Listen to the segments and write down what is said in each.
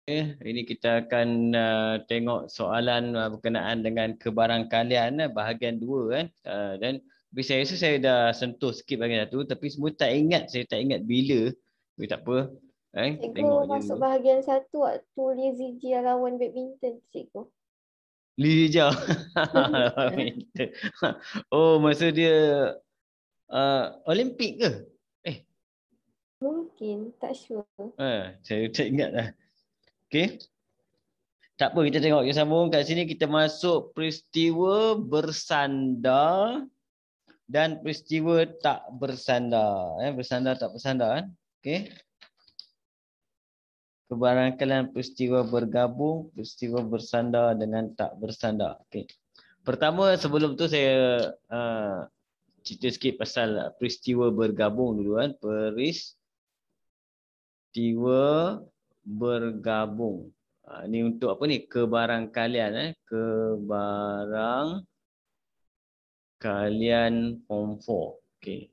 Ini kita akan tengok soalan berkenaan dengan kebarangkalian bahagian 2 kan. Dan tapi saya rasa saya dah sentuh sikit bahagian satu, tapi semua tak ingat, saya tak ingat bila. Tapi tak apa. Cikgu Tengok je masuk dulu. bahagian 1 waktu Lizzie Jia lawan badminton, cikgu. Liza. Oh, masa dia Olimpik ke? Eh, Mungkin, tak sure. saya tak ingat lah. Okey. Tak apa, kita tengok, kita sambung. Kat sini kita masuk peristiwa bersandar dan peristiwa tak bersandar. Bersandar tak bersandar kan. Okey. Kebarangkalian peristiwa bergabung, peristiwa bersandar dengan tak bersandar. Okey. Pertama, sebelum tu saya cerita sikit pasal peristiwa bergabung dulu kan. Peristiwa bergabung. Ini untuk apa ni? Kebarangkalian. Kebarangkalian form 4. Okey.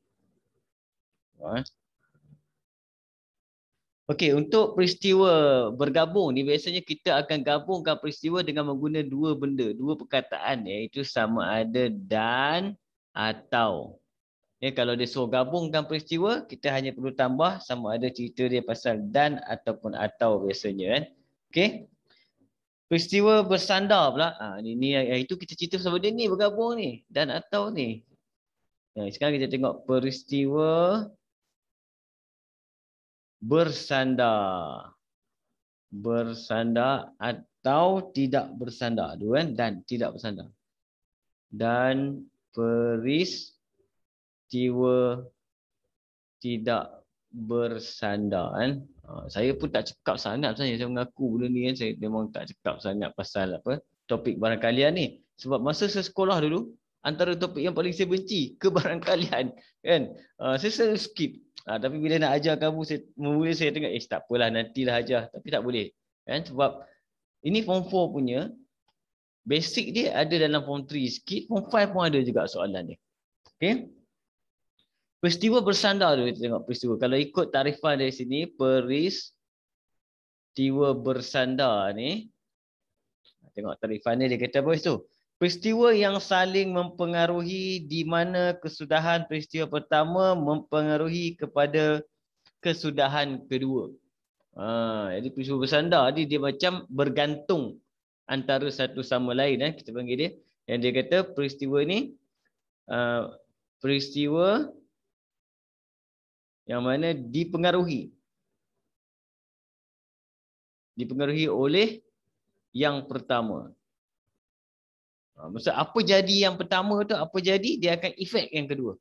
Okey, untuk peristiwa bergabung ni biasanya kita akan gabungkan peristiwa dengan menggunakan dua benda, dua perkataan, iaitu sama ada dan atau. Kalau dia suruh gabungkan peristiwa, kita hanya perlu tambah sama ada cerita dia pasal dan ataupun atau biasanya kan. Okey. Peristiwa bersandar pula. Ni itu kita cerita pasal benda ni bergabung ni dan atau ni. Sekarang kita tengok peristiwa bersandar. Bersandar atau tidak bersandar. Dua kan? Dan tidak bersandar. Dan peristiwa tidak bersandar kan. Saya pun tak cakap sangat sebenarnya. Saya mengaku benda ni kan. Saya memang tak cakap sangat pasal apa topik barangkalian ni. Sebab masa saya sekolah dulu, antara topik yang paling saya benci, kebarangkalian. Kan? Saya selalu skip. Tapi bila nak ajar kamu, mula saya tengok, tak apalah, nantilah ajar. Tapi tak boleh. Kan? Sebab ini form 4 punya, basic dia ada dalam form 3 sikit, form 5 pun ada juga soalan dia. Okay? Peristiwa bersandar dulu, kita tengok peristiwa. Kalau ikut tarifan dari sini, peristiwa bersandar ni, tengok tarifan ni, dia kata apa itu? Peristiwa yang saling mempengaruhi di mana kesudahan peristiwa pertama mempengaruhi kepada kesudahan kedua. Jadi peristiwa bersandar ni dia macam bergantung antara satu sama lain. Kita panggil dia. Yang dia kata peristiwa ni peristiwa yang mana dipengaruhi oleh yang pertama. Maksud apa jadi yang pertama tu, apa jadi dia akan efek yang kedua.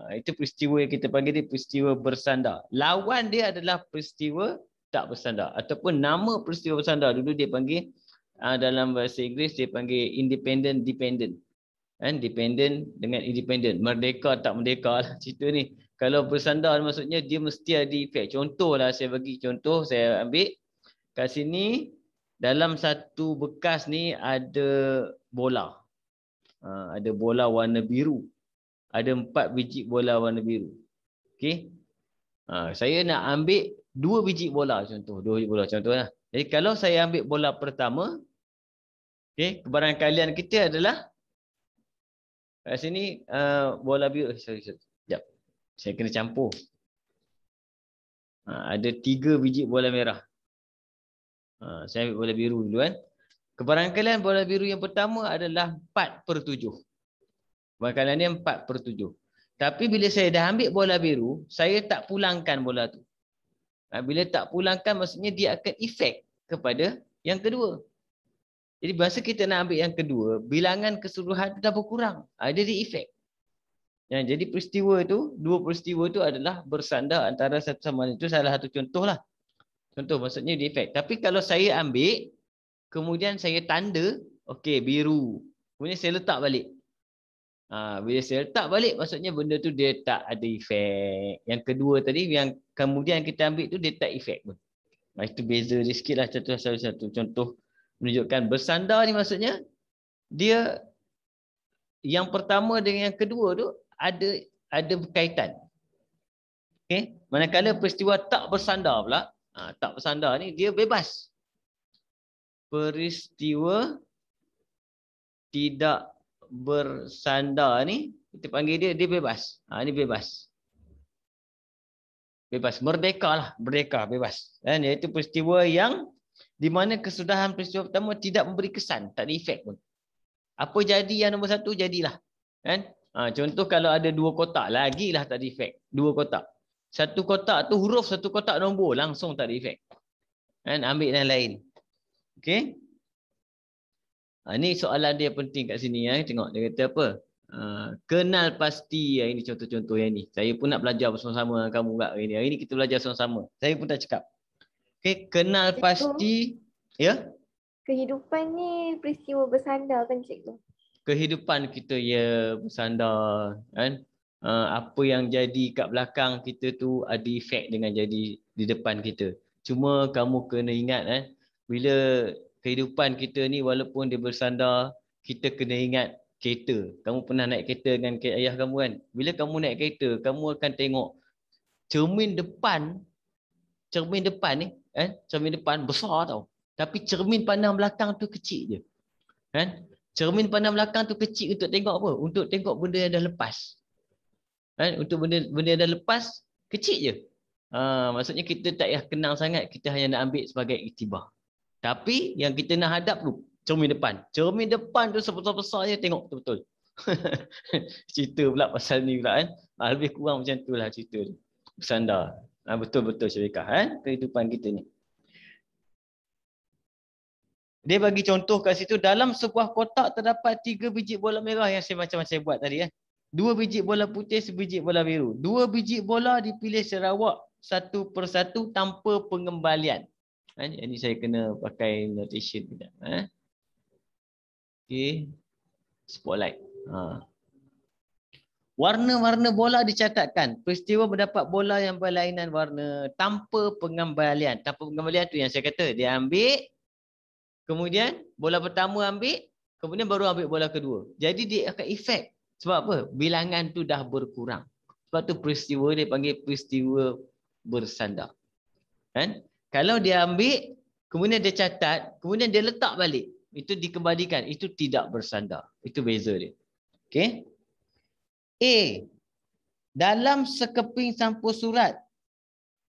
Itu peristiwa yang kita panggil dia peristiwa bersandar. Lawan dia adalah peristiwa tak bersandar ataupun nama peristiwa bersandar dulu dia panggil dalam bahasa Inggeris dia panggil independent dependent. Dependent dengan independent, merdeka tak merdeka lah cerita ni. Kalau bersandar maksudnya dia mesti ada efek. Contohlah saya bagi contoh, saya ambil kat sini dalam satu bekas ni ada bola. Ada bola warna biru. Ada 4 biji bola warna biru. Okey. Saya nak ambil 2 biji bola contoh. 2 biji bola contohlah. Jadi kalau saya ambil bola pertama, okey, kebarangkalian kita adalah kat sini bola biru. Sorry. Sekejap. Saya kena campur. Ada 3 biji bola merah. Saya ambil bola biru dulu kan. Kebarangkalian bola biru yang pertama adalah 4/7. Kebarangkalian ni 4/7. Tapi bila saya dah ambil bola biru, saya tak pulangkan bola tu. Bila tak pulangkan maksudnya dia akan efek kepada yang kedua. Jadi masa kita nak ambil yang kedua, bilangan keseluruhan tu dah berkurang. Dia di efek. Jadi peristiwa tu, dua peristiwa tu adalah bersandar antara satu sama lain. Itu salah satu contoh lah. Contoh maksudnya di efek. Tapi kalau saya ambil, kemudian saya tanda, okey biru. Kemudian saya letak balik. Bila saya letak balik, maksudnya benda tu dia tak ada efek. Yang kedua tadi, yang kemudian kita ambil tu dia tak efek pun. Itu beza dia sikit lah satu contoh menunjukkan bersandar ni maksudnya dia yang pertama dengan yang kedua tu ada berkaitan. Okey, manakala peristiwa tak bersandar pula, Tak bersandar ni dia bebas. Peristiwa tidak bersandar ni kita panggil dia bebas. Ni bebas. Bebas, merdeka lah, merdeka, bebas. Dan iaitu peristiwa yang di mana kesudahan peristiwa pertama tidak memberi kesan, tak ada efek pun. Apa jadi yang nombor satu, jadilah. Kan? Contoh kalau ada 2 kotak, lagilah tak ada efek. 2 kotak. Satu kotak tu huruf, satu kotak nombor, langsung tak ada efek. Kan? Ambil yang lain. Okey? Ni soalan dia penting kat sini. Tengok dia kata apa? Kenal pasti. Ini contoh-contoh yang ni. Saya pun nak belajar bersama-sama dengan kamu kat hari ni. Hari ni kita belajar sama-sama. Saya pun dah cakap. Okey, kenal pasti. Ya? Kehidupan ni peristiwa bersandar kan cikgu? Kehidupan kita ya bersandar. Kan? Apa yang jadi kat belakang kita tu ada efek dengan jadi di depan kita. Cuma kamu kena ingat bila kehidupan kita ni walaupun dia bersandar, kita kena ingat kereta. Kamu pernah naik kereta dengan ayah kamu kan? Bila kamu naik kereta, kamu akan tengok cermin depan ni, cermin depan besar tau. Tapi cermin pandang belakang tu kecil je. Kan? Cermin pandang belakang tu kecil untuk tengok apa? Untuk tengok benda yang dah lepas. Kan? Untuk benda yang dah lepas, kecil je. Maksudnya kita tak payah kenal sangat, kita hanya nak ambil sebagai iktibar. Tapi yang kita nak hadap tu, cermin depan. Cermin depan tu sebesar-besar je, tengok betul-betul. Cerita pula pasal ni pula kan. Lebih kurang macam tu lah cerita tu. Bersandar. Betul-betul Syarikah kehidupan kita ni. Dia bagi contoh kat situ, dalam sebuah kotak terdapat 3 biji bola merah yang macam saya buat tadi 2 biji bola putih, 1 biji bola biru. 2 biji bola dipilih serawak satu persatu tanpa pengembalian. Jadi saya kena pakai notation juga. Okey. Spotlight. Warna-warna bola dicatatkan. Peristiwa mendapat bola yang berlainan warna tanpa pengembalian. Tanpa pengembalian tu yang saya kata. Dia ambil, kemudian bola pertama ambil, kemudian baru ambil bola kedua. Jadi dia akan efek. Sebab apa? Bilangan tu dah berkurang. Sebab tu peristiwa dia panggil peristiwa bersandar. Kan? Kalau dia ambil, kemudian dia catat, kemudian dia letak balik. Itu dikembalikan. Itu tidak bersandar. Itu beza dia. Okey. A. Dalam sekeping sampul surat.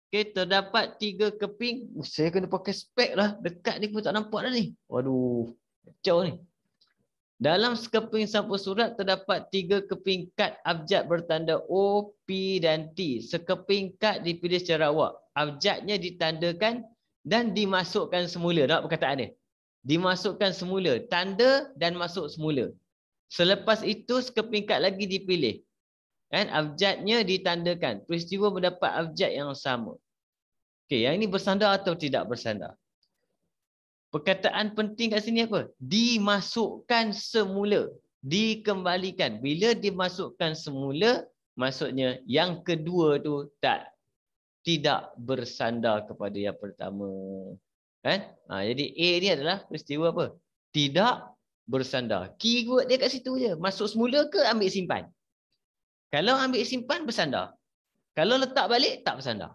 Okey, terdapat 3 keping. Saya kena pakai spek lah. Dekat ni pun tak nampak dah ni. Waduh. Kacau ni. Dalam sekeping sampul surat terdapat 3 keping kad abjad bertanda O, P dan T. Sekeping kad dipilih secara awak. Abjadnya ditandakan dan dimasukkan semula. Nampak perkataan dia? Dimasukkan semula. Tanda dan masuk semula. Selepas itu sekeping kad lagi dipilih. Abjadnya ditandakan. Peristiwa mendapat abjad yang sama. Okey, yang ini bersandar atau tidak bersandar? Perkataan penting kat sini apa? Dimasukkan semula. Dikembalikan. Bila dimasukkan semula, maksudnya yang kedua tu tidak bersandar kepada yang pertama. Jadi A ni adalah peristiwa apa? Tidak bersandar. Keyword dia kat situ je. Masuk semula ke ambil simpan? Kalau ambil simpan, bersandar. Kalau letak balik, tak bersandar.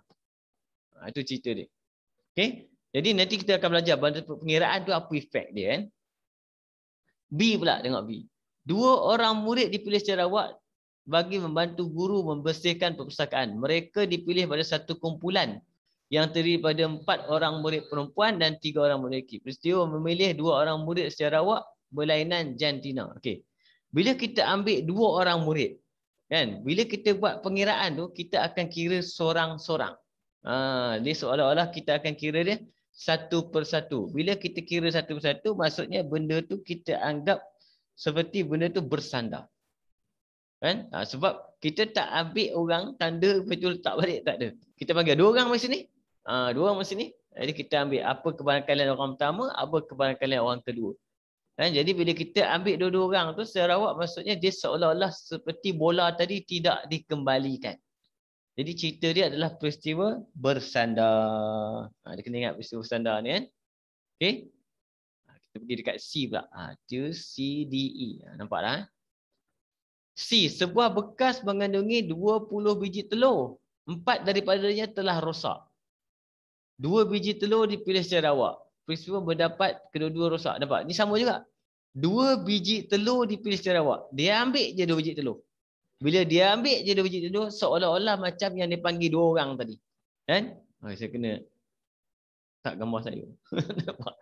Itu cerita dia. Okay? Jadi nanti kita akan belajar pengiraan tu apa efek dia. Kan? B pula, tengok B. 2 orang murid dipilih secara awak bagi membantu guru membersihkan perpustakaan. Mereka dipilih pada satu kumpulan yang terdiri pada 4 orang murid perempuan dan 3 orang murid lelaki. Peristiwa memilih 2 orang murid secara awak berlainan jantina. Okay. Bila kita ambil 2 orang murid, kan? Bila kita buat pengiraan tu, kita akan kira seorang-seorang. Dia seolah-olah kita akan kira dia satu persatu. Bila kita kira satu persatu, maksudnya benda tu kita anggap seperti benda tu bersandar. Kan? Sebab kita tak ambil orang tanda betul tak balik, tak ada. Kita panggil 2 orang mari sini. 2 orang mari sini. Jadi kita ambil apa kebarangkalian orang pertama, apa kebarangkalian orang kedua. Jadi bila kita ambil 2 orang tu secara awak, maksudnya dia seolah-olah seperti bola tadi tidak dikembalikan. Jadi cerita dia adalah peristiwa bersandar. Dia kena ingat peristiwa bersandar ni kan. Okey. Kita pergi dekat C pula. Dia C, D, E. Nampak tak? C. Sebuah bekas mengandungi 20 biji telur. 4 daripadanya telah rosak. 2 biji telur dipilih secara awak. Peristiwa berdapat kedua-dua rosak. Nampak? Ni sama juga. 2 biji telur dipilih secara awak. Dia ambil je 2 biji telur. Bila dia ambil je 2 biji telur, seolah-olah macam yang dia panggil 2 orang tadi. Kan? Saya kena tak gambar saya. Nampak?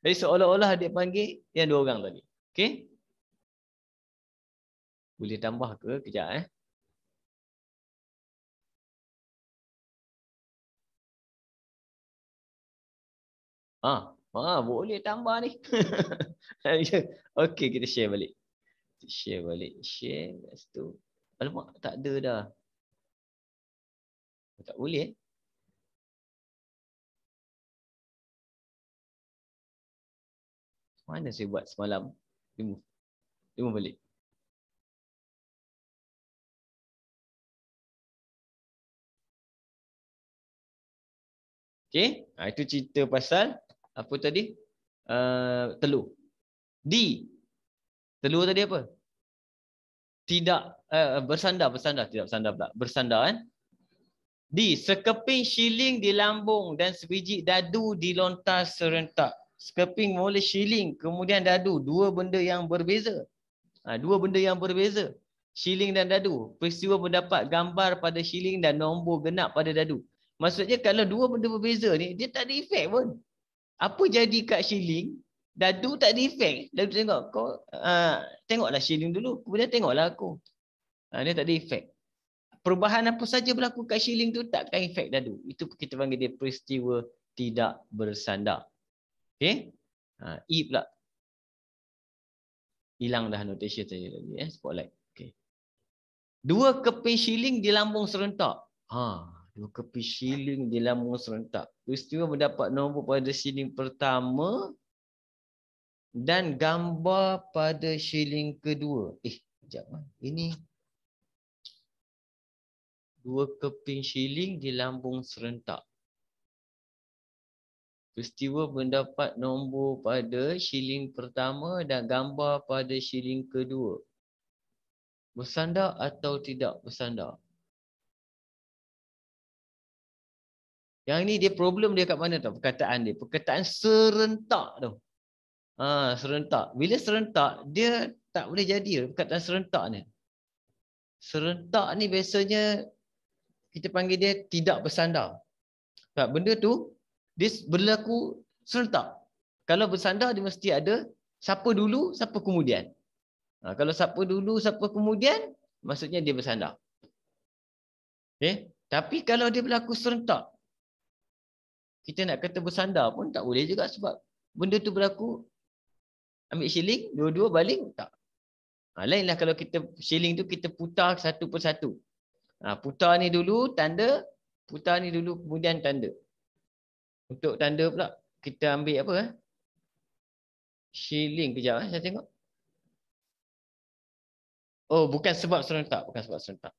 Jadi seolah-olah dia panggil yang 2 orang tadi. Okey? Boleh tambah ke kejap boleh tambah ni. Okey, kita share balik. Share balik. Share kat situ. Alamak, tak ada dah. Tak boleh Mana saya buat semalam? Remove balik. Okey, itu cerita pasal apa tadi? Telur. D. Telur tadi apa? Tidak bersandar, tidak bersandar pula. Bersandar kan? D. Sekeping shilling di lambung dan sebiji dadu dilontar serentak. Sekeping mula shilling kemudian dadu, dua benda yang berbeza. Dua benda yang berbeza. Shilling dan dadu. Peristiwa mendapat gambar pada shilling dan nombor genap pada dadu. Maksudnya kalau dua benda berbeza ni, dia tak ada efek pun. Apa jadi kat shilling, dadu tak ada efek. Dadu tengok, kau tengoklah shilling dulu, kemudian tengoklah aku. Dia tak ada efek. Perubahan apa saja berlaku kat shilling tu takkan efek dadu. Itu kita panggil dia peristiwa tidak bersandar. Okey? E pula. Hilang dah notation saya tadi. Spotlight. Okay. 2 keping shilling di lambung serentak. 2 keping shilling di lambung serentak. Peristiwa mendapat nombor pada shilling pertama dan gambar pada shilling kedua. Sekejap. Ini 2 keping shilling di lambung serentak. Peristiwa mendapat nombor pada shilling pertama dan gambar pada shilling kedua. Bersandar atau tidak bersandar? Yang ni dia problem dia kat mana tau? Perkataan dia. Perkataan serentak tu. Serentak. Bila serentak, dia tak boleh jadi perkataan serentak ni. Serentak ni biasanya kita panggil dia tidak bersandar. Sebab benda tu, dia berlaku serentak. Kalau bersandar, dia mesti ada siapa dulu, siapa kemudian. Kalau siapa dulu, siapa kemudian, maksudnya dia bersandar. Okay? Tapi kalau dia berlaku serentak, kita nak kata bersandar pun tak boleh juga sebab benda tu berlaku ambil shilling, dua-dua baling, tak. Lainlah kalau kita shilling tu kita putar satu persatu. Putar ni dulu tanda, putar ni dulu kemudian tanda. Untuk tanda pula kita ambil apa? Shilling kejap saya tengok. Bukan sebab serentak, bukan sebab serentak.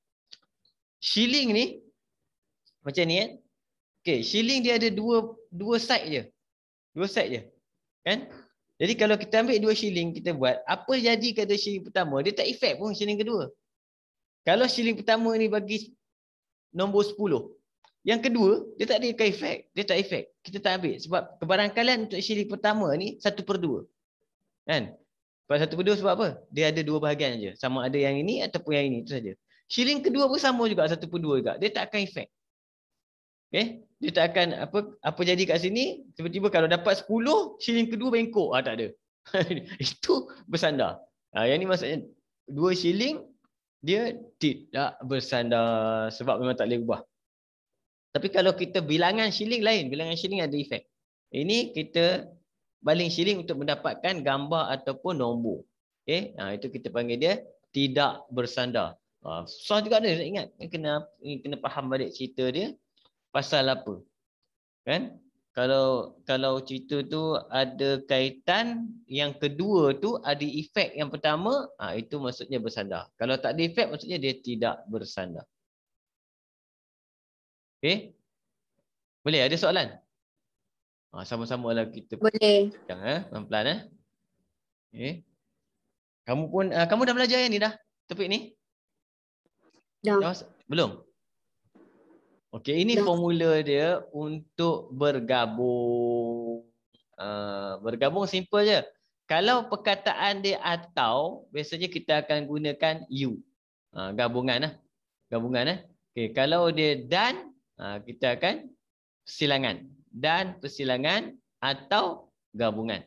Shilling ni macam ni kan? Okey, shilling dia ada dua side je. Dua side je. Kan? Jadi kalau kita ambil 2 shilling kita buat, apa jadi pada shilling pertama? Dia tak efek pun shilling kedua. Kalau shilling pertama ni bagi nombor 10, yang kedua dia tak ada efek. Dia tak efek. Kita tak ambil sebab kebarangkalan untuk shilling pertama ni 1/2. Kan? Sebab 1/2 sebab apa? Dia ada 2 bahagian je. Sama ada yang ini ataupun yang ini, itu saja. Shilling kedua pun sama juga 1/2 juga. Dia tak akan efek. Okay? Dia tak akan apa jadi kat sini, tiba-tiba kalau dapat 10, shilling kedua bengkok. Tak ada. Itu bersandar. Yang ni maksudnya 2 shilling dia tidak bersandar sebab memang tak boleh ubah. Tapi kalau kita bilangan shilling lain, bilangan shilling ada efek. Ini kita baling shilling untuk mendapatkan gambar ataupun nombor. Okay? Itu kita panggil dia tidak bersandar. Susah juga dia nak ingat. Kena faham balik cerita dia. Pasal apa? Kan? Kalau cerita tu ada kaitan, yang kedua tu ada efek yang pertama, itu maksudnya bersandar. Kalau tak ada efek, maksudnya dia tidak bersandar. Okey? Boleh? Ada soalan? Sama-sama lah kita. Boleh. Pelan-pelan. Okay. Kamu pun, kamu dah belajar yang ni dah? Topik ni? Dah. Belum? Okey, ini Dah. formula dia untuk bergabung. Bergabung simple je. Kalau perkataan dia atau, biasanya kita akan gunakan you. Gabungan lah. Gabungan lah. Okey, kalau dia dan, kita akan persilangan. Dan persilangan atau gabungan.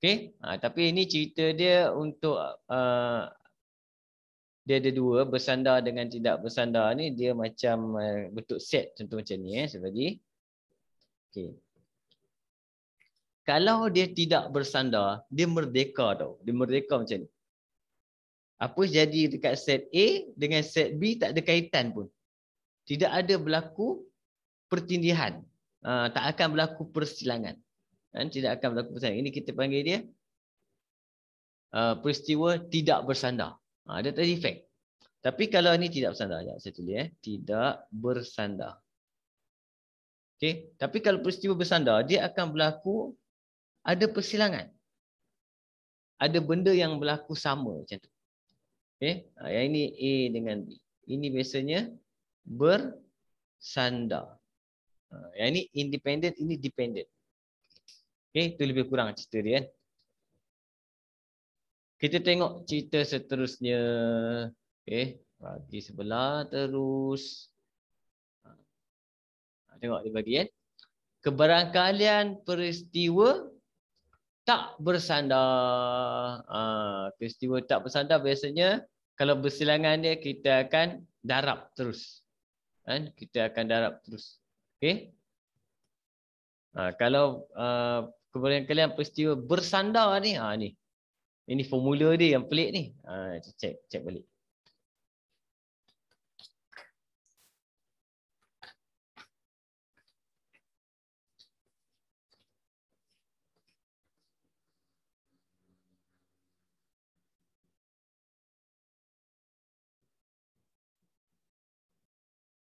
Okey, tapi ini cerita dia untuk dia ada dua, bersandar dengan tidak bersandar ni dia macam bentuk set, contoh macam ni saya bagi. Okey. Kalau dia tidak bersandar, dia merdeka tau. Dia merdeka macam ni. Apa jadi dekat set A dengan set B tak ada kaitan pun. Tidak ada berlaku pertindihan. Tak akan berlaku persilangan. Tidak akan berlaku persilangan. Ini kita panggil dia peristiwa tidak bersandar. Dia tadi efek. Tapi kalau ni tidak bersandar, saya tulis tidak bersandar. Okey, tapi kalau peristiwa bersandar, dia akan berlaku ada persilangan. Ada benda yang berlaku sama macam tu. Okey, yang ini A dengan B. Ini biasanya bersandar. Yang ini independent, ini dependent. Okey, itu lebih kurang cerita dia kan. Kita tengok cerita seterusnya. Okey, bagi sebelah terus. Tengok dia bagi kan. Kebarangkalian peristiwa tak bersandar. Peristiwa tak bersandar biasanya kalau bersilangan dia kita akan darab terus. Kita akan darab terus. Okey. Kalau kebarangkalian peristiwa bersandar ni, ni. Ini formula dia yang pelik ni. Cek balik.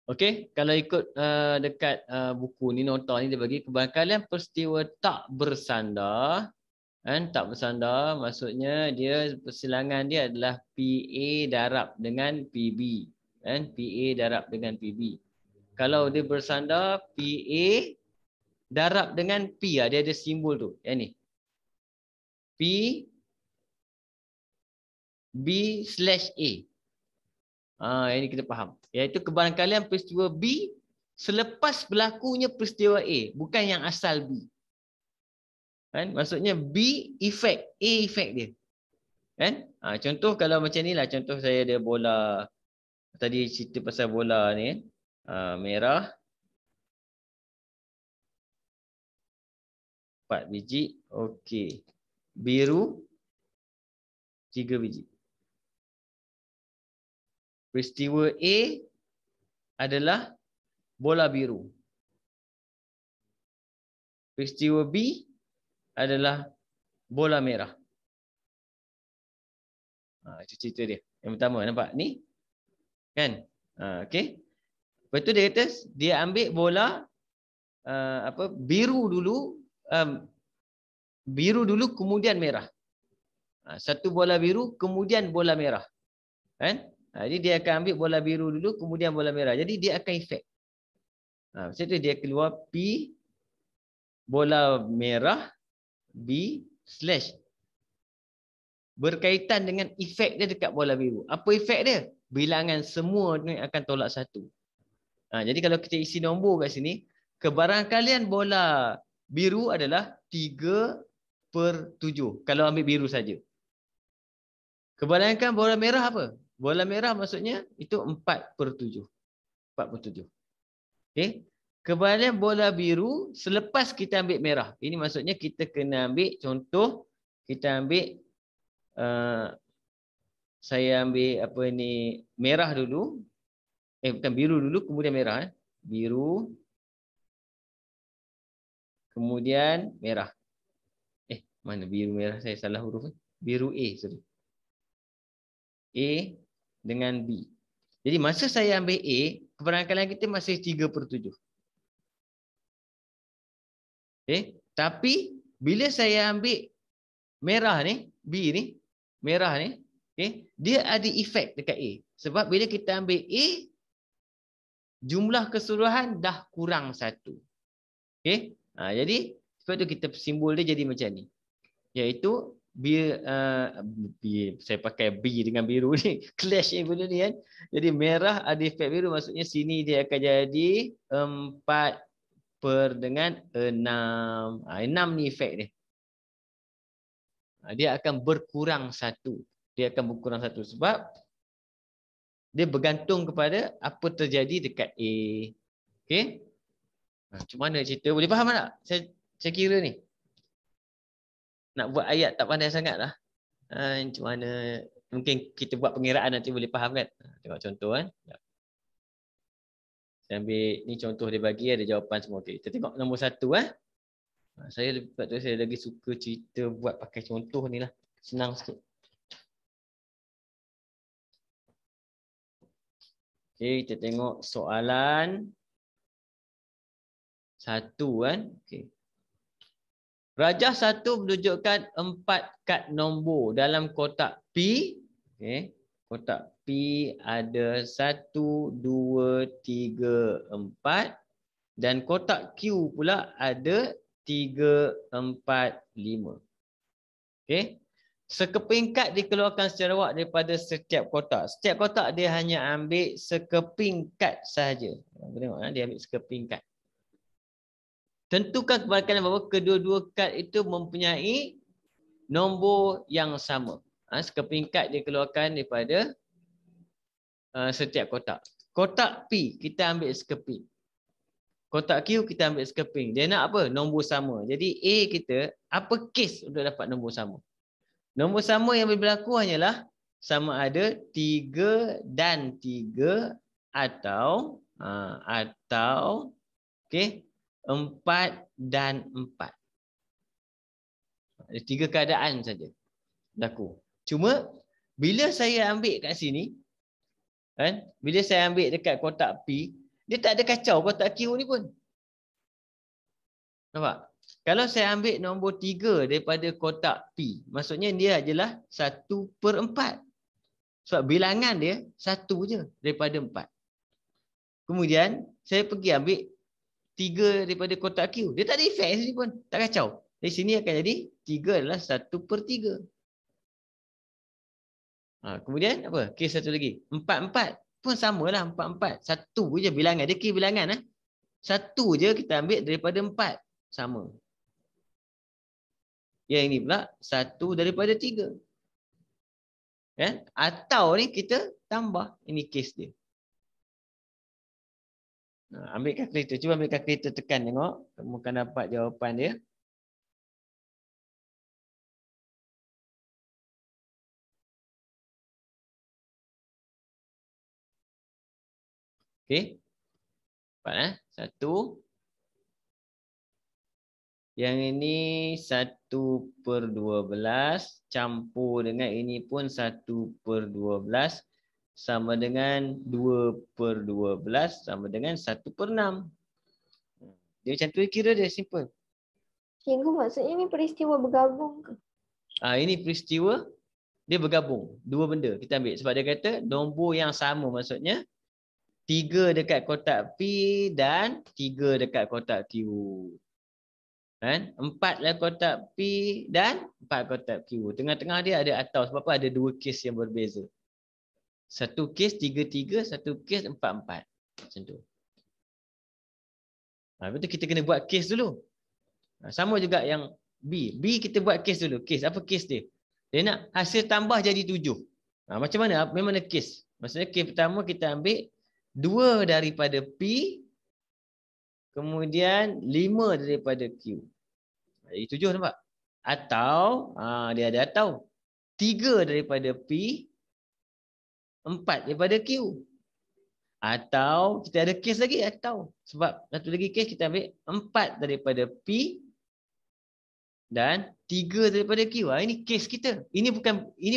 Okey, kalau ikut dekat buku ni, nota ni dia bagi kebarangkalian peristiwa tak bersandar. Tak bersandar maksudnya dia persilangan dia adalah PA darab dengan PB. PA darab dengan PB. Kalau dia bersandar PA darab dengan P, dia ada simbol tu. Yang ni. P B/A. Ini kita faham. Iaitu kebarangkalian peristiwa B selepas berlakunya peristiwa A, bukan yang asal B. Maksudnya B efek, A efek dia. Contoh kalau macam ni lah, contoh saya ada bola, tadi cerita pasal bola ni, merah 4 biji, okey. Biru 3 biji. Peristiwa A adalah bola biru. Peristiwa B adalah bola merah. Itu cerita dia. Yang pertama, nampak ni? Kan? Okey. Lepas tu dia kata dia ambil bola biru dulu, biru dulu kemudian merah. Satu bola biru kemudian bola merah. Kan? Jadi dia akan ambil bola biru dulu kemudian bola merah. Jadi dia akan efek. Macam tu dia keluar P bola merah B/ berkaitan dengan efek dia dekat bola biru. Apa efek dia? Bilangan semua ni akan tolak 1. Jadi kalau kita isi nombor kat sini, kebarangkalian bola biru adalah 3/7. Kalau ambil biru saja. Kebarangkalian bola merah apa? Bola merah maksudnya itu 4/7. 4/7. Okey. Kebarangkalian bola biru selepas kita ambil merah. Ini maksudnya kita kena ambil contoh, kita ambil saya ambil apa ni, merah dulu. Bukan, biru dulu kemudian merah. Biru kemudian merah. Mana biru merah, saya salah huruf. Biru A, sorry. A dengan B. Jadi masa saya ambil A, kebarangkalian kita masih 3/7. Tapi bila saya ambil merah ni, B ni, merah ni, dia ada efek dekat A. Sebab bila kita ambil A, jumlah keseluruhan dah kurang 1. Okey? Jadi sebab tu kita simbol dia jadi macam ni. Iaitu saya pakai B dengan biru ni. Clash benda ni kan. Jadi merah ada efek biru, maksudnya sini dia akan jadi 4 per dengan 6. 6 ni efek dia. Dia akan berkurang 1. Dia akan berkurang 1 sebab dia bergantung kepada apa terjadi dekat A. Okey? Macam mana cerita? Boleh faham tak? Saya kira ni. Nak buat ayat tak pandai sangat lah. Macam mana? Mungkin kita buat pengiraan nanti boleh faham kan? Tengok contoh kan. Saya ambil ni contoh dia bagi, ada jawapan semua. Okay. Kita tengok nombor 1 Saya lagi suka cerita buat pakai contoh ni lah. Senang sikit. Okay, kita tengok soalan 1 kan. Okay. Rajah 1 menunjukkan 4 kad nombor dalam kotak P. Okay. Kotak P ada 1, 2, 3, 4. Dan kotak Q pula ada 3, 4, 5. Okay. Sekeping kad dikeluarkan secara awak daripada setiap kotak. Setiap kotak dia hanya ambil sekeping kad sahaja. Tengok dia ambil sekeping kad. Tentukan kebalikan bahawa kedua-dua kad itu mempunyai nombor yang sama. Sekeping kad dikeluarkan daripada setiap kotak. Kotak P kita ambil sekeping. Kotak Q kita ambil sekeping. Dia nak apa? Nombor sama. Jadi A kita apa kes untuk dapat nombor sama? Nombor sama yang berlaku hanyalah sama ada 3 dan 3 atau okey 4 dan 4. Ada 3 keadaan saja berlaku. Cuma bila saya ambil kat sini kan, bila saya ambil dekat kotak P, dia tak ada kacau kotak Q ni pun. Nampak? Kalau saya ambil nombor 3 daripada kotak P, maksudnya dia adalah 1/4. Sebab bilangan dia 1 je daripada 4. Kemudian saya pergi ambil 3 daripada kotak Q. Dia tak ada efek sini pun. Tak kacau. Dari sini akan jadi 3 adalah 1/3. Kemudian apa? Kes satu lagi. 4/4 pun samalah 4/4. 1 je bilangan. Dia kira bilangan. 1 je kita ambil daripada 4. Sama. Yang ini pula 1 daripada 3. Kan? Atau ni kita tambah. Ini kes dia. Ambil kalkulator. Cuba ambil kalkulator, tekan tengok. Kamu akan dapat jawapan dia. Okey. Nampak 1. Yang ini 1/12 campur dengan ini pun 1/12 sama dengan 2/12 sama dengan 1/6. Dia macam tu kira dia simple. Cikgu, maksudnya ni peristiwa bergabung ke? Ini peristiwa dia bergabung. 2 benda kita ambil. Sebab dia kata nombor yang sama, maksudnya 3 dekat kotak P dan 3 dekat kotak Q. Kan? 4 dalam kotak P dan 4 kotak Q. Tengah-tengah dia ada atau. Sebab apa? Ada 2 kes yang berbeza. Satu kes 3/3, satu kes 4/4. Macam tu. Lepas tu kita kena buat kes dulu. Sama juga yang B. B kita buat kes dulu. Kes. Apa kes dia? Dia nak hasil tambah jadi 7. Macam mana? Memang ada kes. Maksudnya kes pertama kita ambil 2 daripada P. Kemudian 5 daripada Q. Jadi 7 nampak? Atau, dia ada atau. 3 daripada P. 4 daripada Q. Atau, kita ada kes lagi atau. Sebab satu lagi kes kita ambil 4 daripada P. Dan 3 daripada Q. Ini kes kita. Ini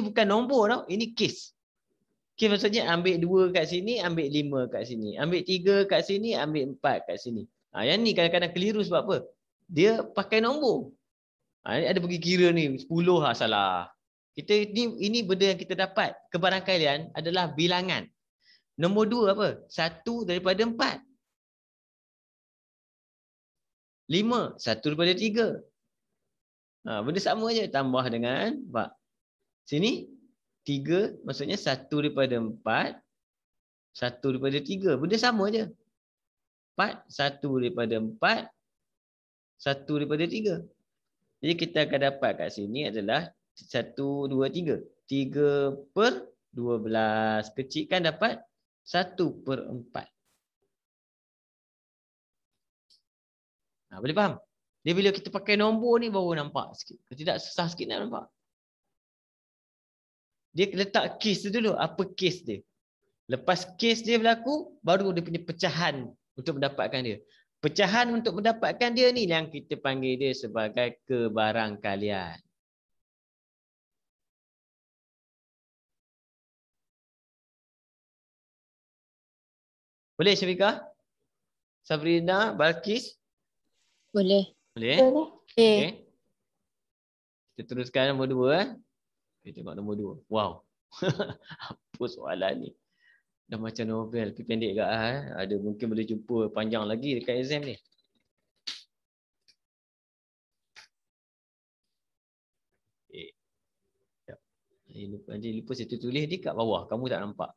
bukan nombor tau. Ini kes. Kes maksudnya ambil 2 kat sini, ambil 5 kat sini. Ambil 3 kat sini, ambil 4 kat sini. Yang ni kadang-kadang keliru sebab apa? Dia pakai nombor. Ada pergi kira ni 10 salah. Ini benda yang kita dapat. Kebarangkalian adalah bilangan. Nombor 2 apa? 1 daripada 4. 5, 1 daripada 3. Benda sama je, tambah dengan 4. Sini 3 maksudnya 1 daripada 4, 1 daripada 3. Benda sama je. 4, 1 daripada 4, 1 daripada 3. Jadi kita akan dapat kat sini adalah 1, 2, 3. 3 per 12. Kecilkan dapat 1 per 4. Boleh faham? Dia bila kita pakai nombor ni baru nampak sikit. Kalau tidak susah sikit nak nampak. Dia letak case dulu. Apa case dia? Lepas case dia berlaku, baru dia punya pecahan untuk mendapatkan dia. Pecahan untuk mendapatkan dia ni yang kita panggil dia sebagai kebarangkalian. Boleh Syafiqah? Sabrina, Balkis? Boleh. Boleh? Boleh. Okay. Kita teruskan nombor 2. Kita tengok nombor 2. Wow. Apa soalan ni? Dah macam novel. Tapi pendek ke? Ada mungkin boleh jumpa panjang lagi dekat exam ni. Okay. Lupa saya tulis dia kat bawah. Kamu tak nampak.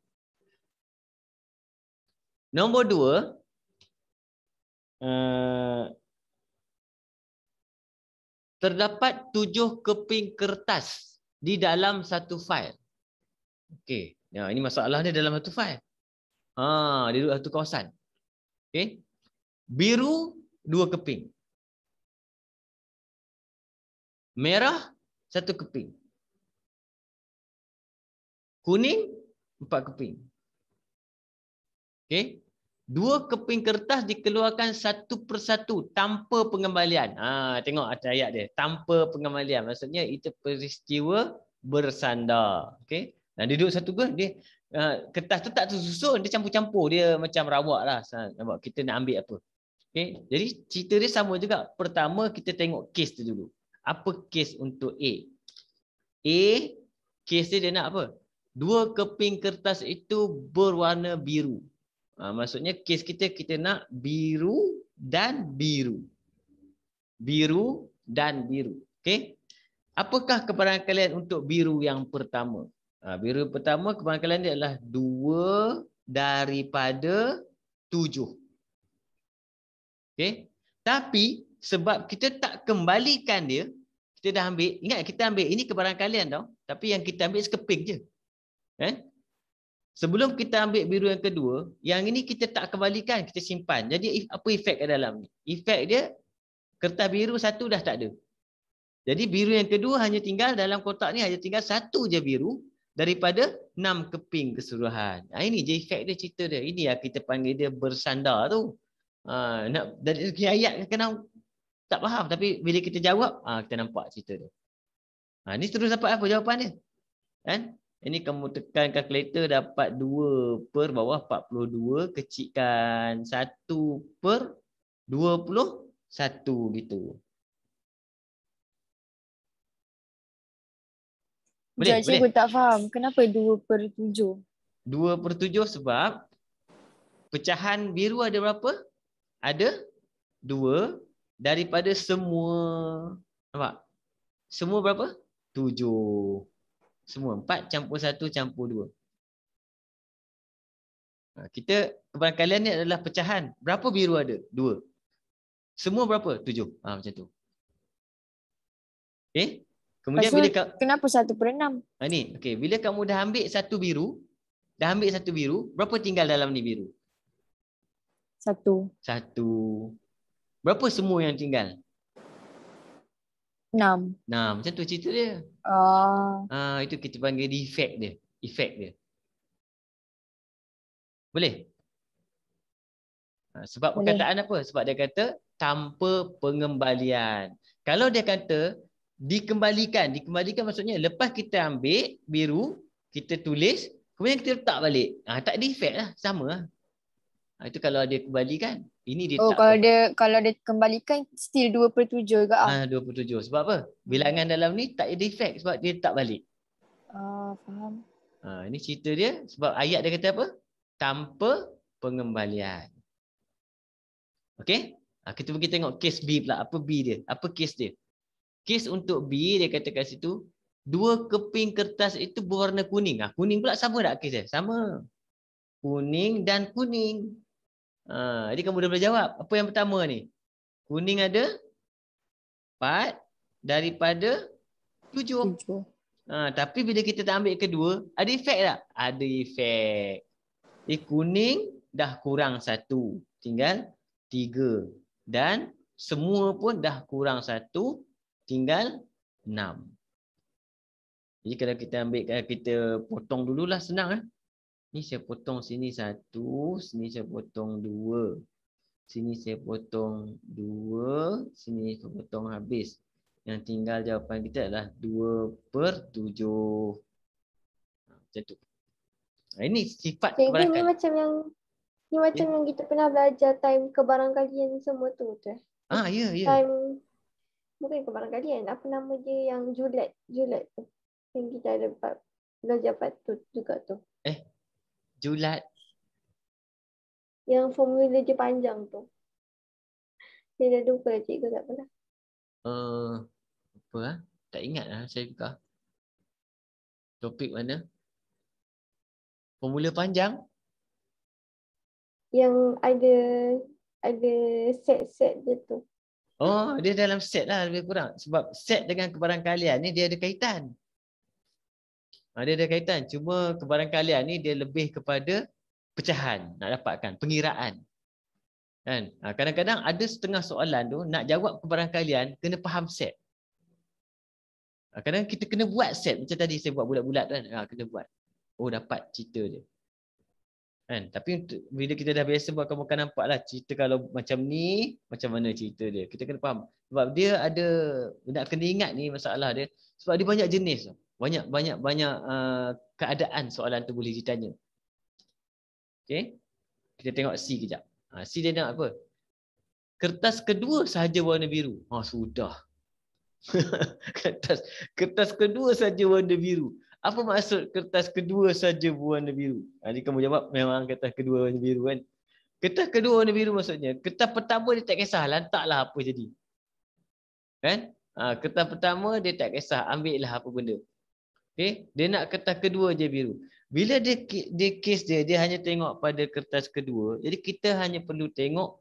Nombor 2. Terdapat 7 keping kertas di dalam satu fail. Okey. Ini masalah dia dalam satu fail. Dia duduk satu kawasan. Okey. Biru 2 keping. Merah 1 keping. Kuning 4 keping. Okey. 2 keping kertas dikeluarkan satu persatu tanpa pengembalian. Tengok ada ayat dia. Tanpa pengembalian. Maksudnya itu peristiwa bersandar. Okey. Dan dia duduk satu ke, dia kertas tu tak tersusun, dia campur-campur. Dia macam rawak lah. Nampak kita nak ambil apa. Okey. Jadi cerita dia sama juga. Pertama kita tengok case tu dulu. Apa case untuk A? A, case dia nak apa? 2 keping kertas itu berwarna biru. Maksudnya case kita nak biru dan biru. Biru dan biru. Okey. Apakah kebarangkalian untuk biru yang pertama? Biru pertama kebarangkalian dia adalah 2 daripada 7. Okey. Tapi sebab kita tak kembalikan dia, kita dah ambil, ingat kita ambil ini kebarangkalian tau, tapi yang kita ambil sekeping je. Sebelum kita ambil biru yang kedua, yang ini kita tak kembalikan, kita simpan. Jadi apa efek kat dalam ni? Efek dia, kertas biru 1 dah tak ada. Jadi biru yang kedua hanya tinggal dalam kotak ni, hanya tinggal 1 je biru daripada 6 keping keseluruhan. Ini je efek dia, cerita dia. Ini yang kita panggil dia bersandar tu. Dari segi ayat kadang tak faham, tapi bila kita jawab, kita nampak cerita dia. Ni terus dapat apa jawapan dia? Kan? Ini kamu tekan kalkulator dapat 2 per bawah 42, kecilkan 1 per 21 gitu. Boleh? Cikgu tak faham. Kenapa 2 per 7? 2 per 7 sebab pecahan biru ada berapa? Ada 2 daripada semua. Nampak? Semua berapa? 7. Semua 4 campur 1 campur 2. Kita kebarangkalian ni adalah pecahan. Berapa biru ada? 2. Semua berapa? 7. Macam tu. Okey. Kemudian bila kenapa 1 per 6? Ni, okey, bila kamu dah ambil 1 biru, berapa tinggal dalam ni biru? 1. Berapa semua yang tinggal? 6. Macam tu cerita dia. Itu kita panggil efek dia. Boleh? Sebab boleh. perkataan apa? Sebab dia kata tanpa pengembalian. Kalau dia kata dikembalikan maksudnya lepas kita ambil biru, kita tulis, kemudian kita letak balik. Tak ada efek lah, sama lah. Itu kalau dia kembalikan. Ini dia kalau dia kembalikan still 2 per 7 ke? 2 per 7. Sebab apa? Bilangan dalam ni tak ada efek sebab dia tak balik. Faham. Ini cerita dia sebab ayat dia kata apa? tanpa pengembalian. Okey? Kita pergi tengok kes B pula. Apa B dia? Apa kes dia? Kes untuk B, dia kata kat situ, 2 keping kertas itu berwarna kuning. Kuning pula sama tak kes dia? Sama. Kuning dan kuning. Jadi kamu dah boleh jawab. Apa yang pertama ni? Kuning ada 4 daripada 7. 7. Tapi bila kita tak ambil kedua, ada efek tak? Ada efek. Jadi kuning dah kurang 1. Tinggal 3. Dan semua pun dah kurang 1. Tinggal 6. Jadi kalau kita ambil, kalau kita potong dululah, senang. Ni saya potong sini 1. Sini saya potong 2. Sini saya potong 2. Sini saya potong habis. Yang tinggal jawapan kita adalah 2/7. Macam tu. Ini sifat Cikgu, ni kebarangkalian. macam yang kita pernah belajar time kebarangkalian semua tu. Ya. Time, bukan kebarangkalian. Apa nama dia yang julet tu. Yang kita ada belajar part tu juga tu. Julat. Yang formula dia panjang tu. Saya dah lupa cikgu tak pernah. Apa tak ingat lah saya buka. Topik mana? Formula panjang? Yang ada set-set dia tu. Dia dalam set lah lebih kurang. Sebab set dengan kebarangkalian ni dia ada kaitan. Dia ada kaitan. Cuma kebarangkalian ni dia lebih kepada pecahan. Nak dapatkan. Pengiraan. Kan? Kadang-kadang ada setengah soalan tu nak jawab kebarangkalian kena faham set. Kadang kita kena buat set. Macam tadi saya buat bulat-bulat kan. Kena buat. Dapat cerita dia. Kan? Tapi bila kita dah biasa buat, kamu akan nampak lah cerita kalau macam ni, macam mana cerita dia. Kita kena faham. Sebab dia ada, nak kena ingat ni masalah dia. Sebab dia banyak jenis. Banyak keadaan soalan tu boleh ditanya. Okay. Kita tengok C kejap. C dia nak apa? Kertas kedua sahaja warna biru. Sudah. Kertas kedua saja warna biru. Apa maksud kertas kedua saja berwarna biru? Jadi kamu jawab memang kertas kedua warna biru kan. Kertas kedua warna biru maksudnya kertas pertama dia tak kisah, lantaklah apa jadi. Kan? Kertas pertama dia tak kisah, ambil lah apa benda. Okey, dia nak kertas kedua je biru. Bila dia kes dia hanya tengok pada kertas kedua. Jadi kita hanya perlu tengok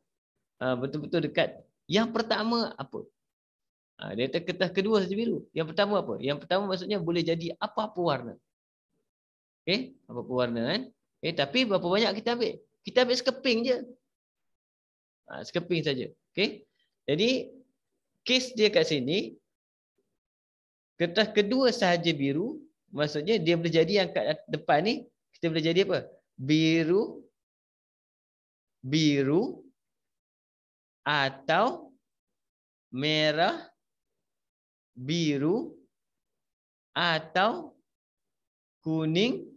betul-betul dekat yang pertama apa. Dia kata kertas kedua saja biru. Yang pertama apa? Yang pertama maksudnya boleh jadi apa-apa warna. Okey, apa-apa warna kan? Tapi berapa banyak kita ambil? Kita ambil sekeping je. Sekeping saja. Okey. Jadi kes dia kat sini kertas kedua sahaja biru, maksudnya dia boleh jadi yang kat depan ni kita boleh jadi apa? Biru atau merah biru atau kuning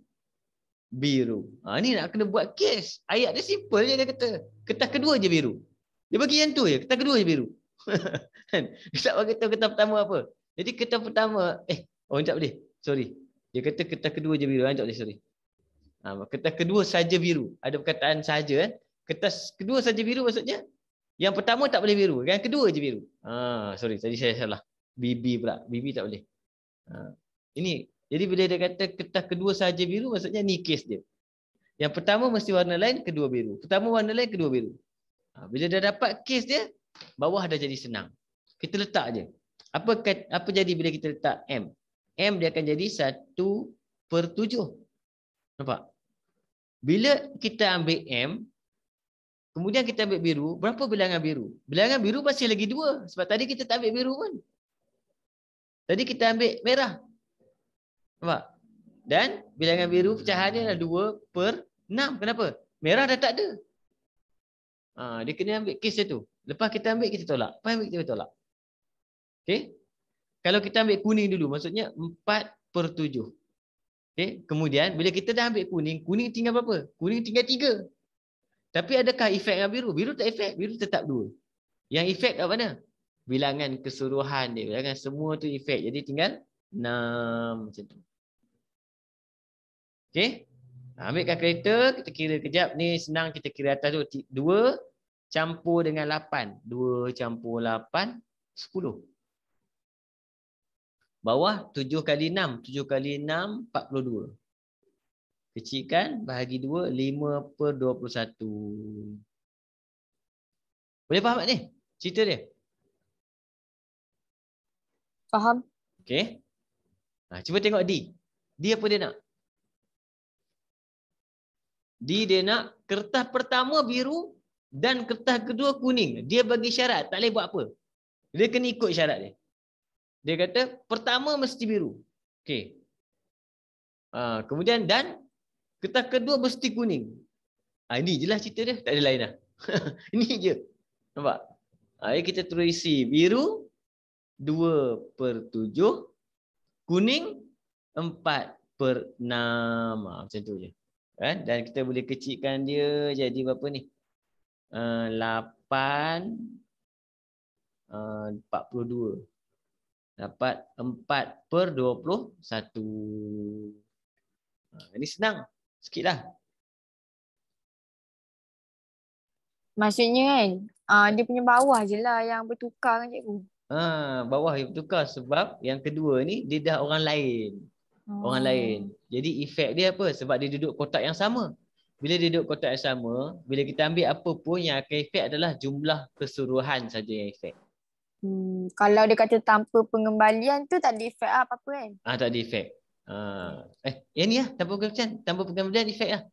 biru. Ni nak kena buat kes. Ayat dia simple je, dia kata kertas kedua je biru. Dia bagi yang tu je, kertas kedua je biru. Dia tak bagi tahu kertas pertama apa. Jadi kertas pertama tak boleh. Sorry. Dia kata kertas kedua je biru. Tak boleh, sorry. Kertas kedua saja biru. Ada perkataan saja kan. Kertas kedua saja biru maksudnya yang pertama tak boleh biru, yang kedua je biru. Sorry, tadi saya salah. BB pula. BB tak boleh. Ini. Jadi bila dia kata kertas kedua saja biru, maksudnya ni kes dia. Yang pertama mesti warna lain, kedua biru. Pertama warna lain, kedua biru. Bila dah dapat kes dia, bawah dah jadi senang. Kita letak je. Apa jadi bila kita letak M? M dia akan jadi 1/7. Nampak? Bila kita ambil M, kemudian kita ambil biru, berapa bilangan biru? Bilangan biru masih lagi 2. Sebab tadi kita tak ambil biru pun. Tadi kita ambil merah. Nampak? Dan bilangan biru pecahannya adalah 2/6. Kenapa? Merah dah tak ada. Dia kena ambil kes dia tu. Lepas kita ambil, kita tolak. Lepas ambil, kita tolak. Okay? Kalau kita ambil kuning dulu, maksudnya 4/7. Okay? Kemudian, bila kita dah ambil kuning, kuning tinggal berapa? Kuning tinggal 3. Tapi adakah efek dengan biru? Biru tak efek. Biru tetap 2. Yang efek kat mana? Bilangan keseluruhan dia. Bilangan semua tu efek. Jadi tinggal 6 macam tu. Okey? Ambil kalkulator, kita kira kejap. Ni senang kita kira atas tu. 2 campur dengan 8. 2 campur 8, 10. Bawah 7 kali 6. 7 kali 6, 42. Kecilkan, bahagi 2, 5/21. Boleh faham tak ni? Cerita dia? Faham? Okey. Cuba tengok D. D apa dia nak? D dia nak kertas pertama biru dan kertas kedua kuning. Dia bagi syarat, tak boleh buat apa. Dia kena ikut syarat dia. Dia kata pertama mesti biru. Okey. Kemudian dan kertas kedua mesti kuning. Ini je lah cerita dia, tak ada lain dah. Ini je. Nampak? Kita terus isi biru 2/7, kuning 4/6. Macam tu je. Dan kita boleh kecilkan dia jadi berapa ni? 8 42. Dapat 4/21. Ini senang. Sikit lah. Maksudnya kan, dia punya bawah je lah yang bertukar kan cikgu. Bawah yang bertukar sebab yang kedua ni dia dah orang lain. Orang lain. Jadi efek dia apa? Sebab dia duduk kotak yang sama. Bila dia duduk kotak yang sama, bila kita ambil apa pun yang akan efek adalah jumlah keseluruhan saja yang efek. Kalau dia kata tanpa pengembalian tu tak ada efek apa-apa kan? Tak ada efek. Yang ni lah tanpa pengembalian efek lah.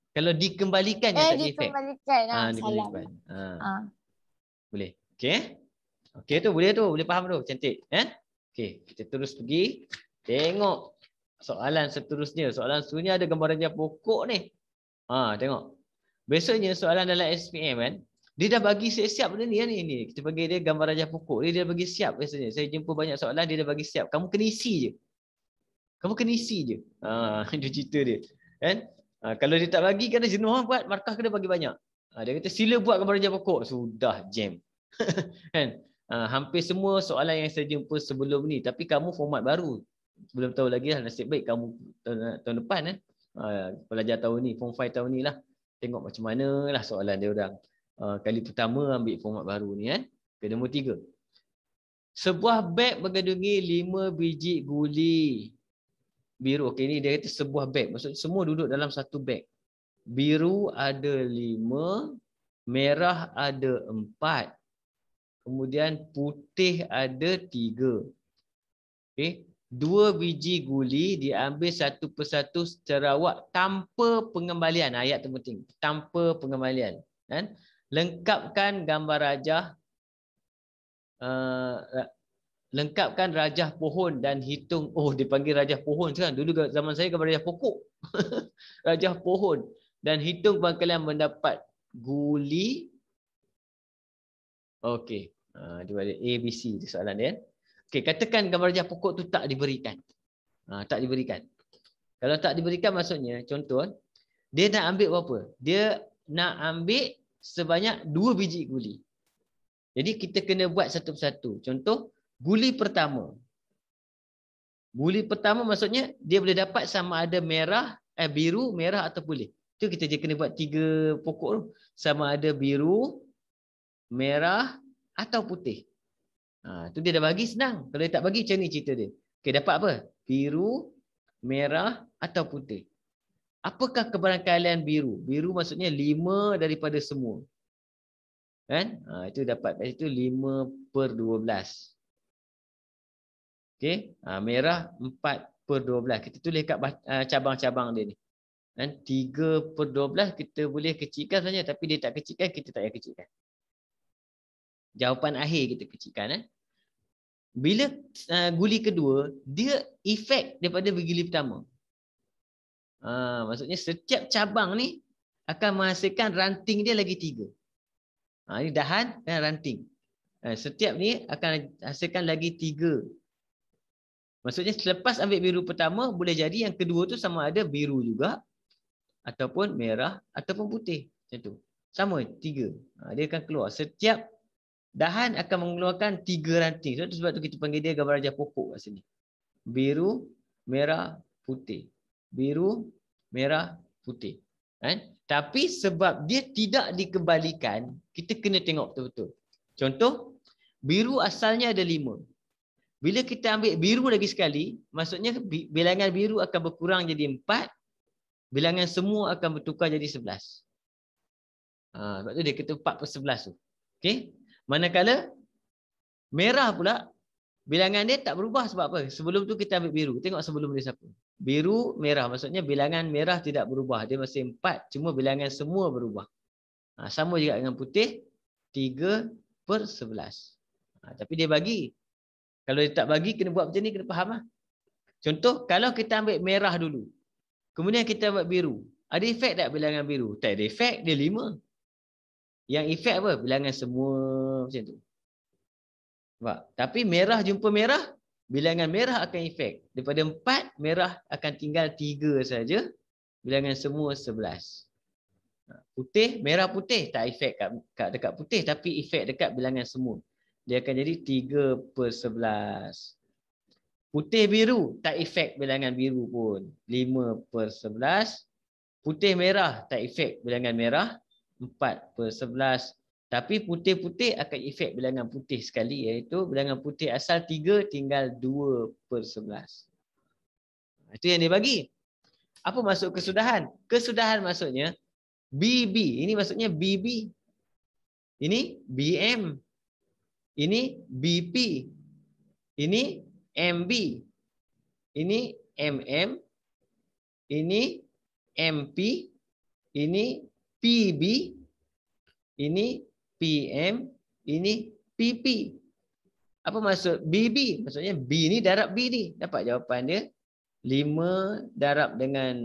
Kalau dikembalikan yang tak ada efek. Dikembalikan. Dikembalikan. Boleh. Okey tu boleh tu, boleh faham tu. Cantik. Okey, kita terus pergi tengok soalan seterusnya. Soalan seterusnya ada gambar rajah pokok ni. Tengok. Biasanya soalan dalam SPM kan, dia dah bagi siap-siap benda ni. Kita bagi dia gambar rajah pokok. Dia dah bagi siap biasanya. Saya jumpa banyak soalan dia dah bagi siap. Kamu kena isi je. Itu cerita dia. Kan? Kalau dia tak bagi, kena jenuh buat, markah kena bagi banyak. Dia kata sila buat gambar rajah pokok. Sudah jam. Kan? Hampir semua soalan yang saya jumpa sebelum ni. Tapi kamu format baru. Belum tahu lagi lah, nasib baik kamu tahun depan kan. Pelajar tahun ni, form 5 tahun ni lah. Tengok macam mana lah soalan dia orang. Kali pertama ambil format baru ni kan. Nombor 3. Sebuah beg mengandungi 5 biji guli biru. Okey, ni dia kata sebuah beg. Maksud semua duduk dalam satu beg. Biru ada 5, merah ada 4. Kemudian putih ada 3. Okey, 2 biji guli diambil satu persatu secara awak tanpa pengembalian. Ayat tu penting. Tanpa pengembalian. Kan? Lengkapkan gambar rajah. Lengkapkan rajah pohon dan hitung. Dia panggil rajah pohon sekarang. Dulu zaman saya gambar rajah pokok. Rajah pohon. Dan hitung kalian mendapat guli. Okey. Dia ada A, B, C soalan dia. Okey, katakan gambar rajah pokok tu tak diberikan. Tak diberikan. Kalau tak diberikan maksudnya, contoh, dia nak ambil berapa? Dia nak ambil sebanyak 2 biji guli. Jadi kita kena buat satu persatu. Contoh, guli pertama. Guli pertama maksudnya dia boleh dapat sama ada biru, merah atau putih. Tu kita je kena buat 3 pokok tu. Sama ada biru, merah atau putih. Tu dia dah bagi senang. Kalau dia tak bagi macam ni cerita dia. Okey, dapat apa? Biru, merah atau putih. Apakah kebarangkalian biru? Biru maksudnya 5 daripada semua. Kan? Itu dapat kat situ 5/12. Okey, merah 4/12. Kita tulis kat cabang-cabang dia ni. Dan 3/12 kita boleh kecilkan saja, tapi dia tak kecilkan, kita tak payah kecilkan. Jawapan akhir kita kecilkan. Bila guli kedua, dia efek daripada guli pertama. Maksudnya setiap cabang ni akan menghasilkan ranting dia lagi 3. Ini dahan dan ranting. Setiap ni akan hasilkan lagi 3. Maksudnya selepas ambil biru pertama, boleh jadi yang kedua tu sama ada biru juga, ataupun merah, ataupun putih. Macam tu. Sama, 3. Dia akan keluar. Setiap dahan akan mengeluarkan 3 ranting. Sebab tu kita panggil dia gambar rajah pokok kat sini. Biru, merah, putih. Biru, merah, putih. Kan? Tapi sebab dia tidak dikembalikan, kita kena tengok betul-betul. Contoh, biru asalnya ada 5. Bila kita ambil biru lagi sekali, maksudnya bilangan biru akan berkurang jadi 4, bilangan semua akan bertukar jadi 11. Sebab tu dia kata 4/11 tu. Okey. Manakala merah pula, bilangan dia tak berubah sebab apa? Sebelum tu kita ambil biru. Tengok sebelum dia siapa. Biru, merah. Maksudnya bilangan merah tidak berubah. Dia masih 4. Cuma bilangan semua berubah. Sama juga dengan putih. 3/11. Tapi dia bagi. Kalau dia tak bagi, kena buat macam ni, kena faham lah. Contoh, kalau kita ambil merah dulu. Kemudian kita ambil biru. Ada efek tak bilangan biru? Tak ada efek, dia 5. Yang efek apa? Bilangan semua macam tu. Sebab, tapi merah jumpa merah, bilangan merah akan efek. Daripada 4, merah akan tinggal 3 saja. Bilangan semua 11. Putih, merah putih tak efek dekat putih, tapi efek dekat bilangan semua. Dia akan jadi 3/11. Putih biru tak efek bilangan biru pun. 5/11. Putih merah tak efek bilangan merah. 4/11. Tapi putih-putih akan efek bilangan putih sekali, iaitu bilangan putih asal 3 tinggal 2/11. Itu yang dia bagi. Apa maksud kesudahan? Kesudahan maksudnya BB. Ini maksudnya BB. Ini BM. Ini BP. Ini MB. Ini MM. Ini MP. Ini PB. Ini PM. Ini PP. Apa maksud BB? Maksudnya B ni darab B ni. Dapat jawapan dia. 5 darab dengan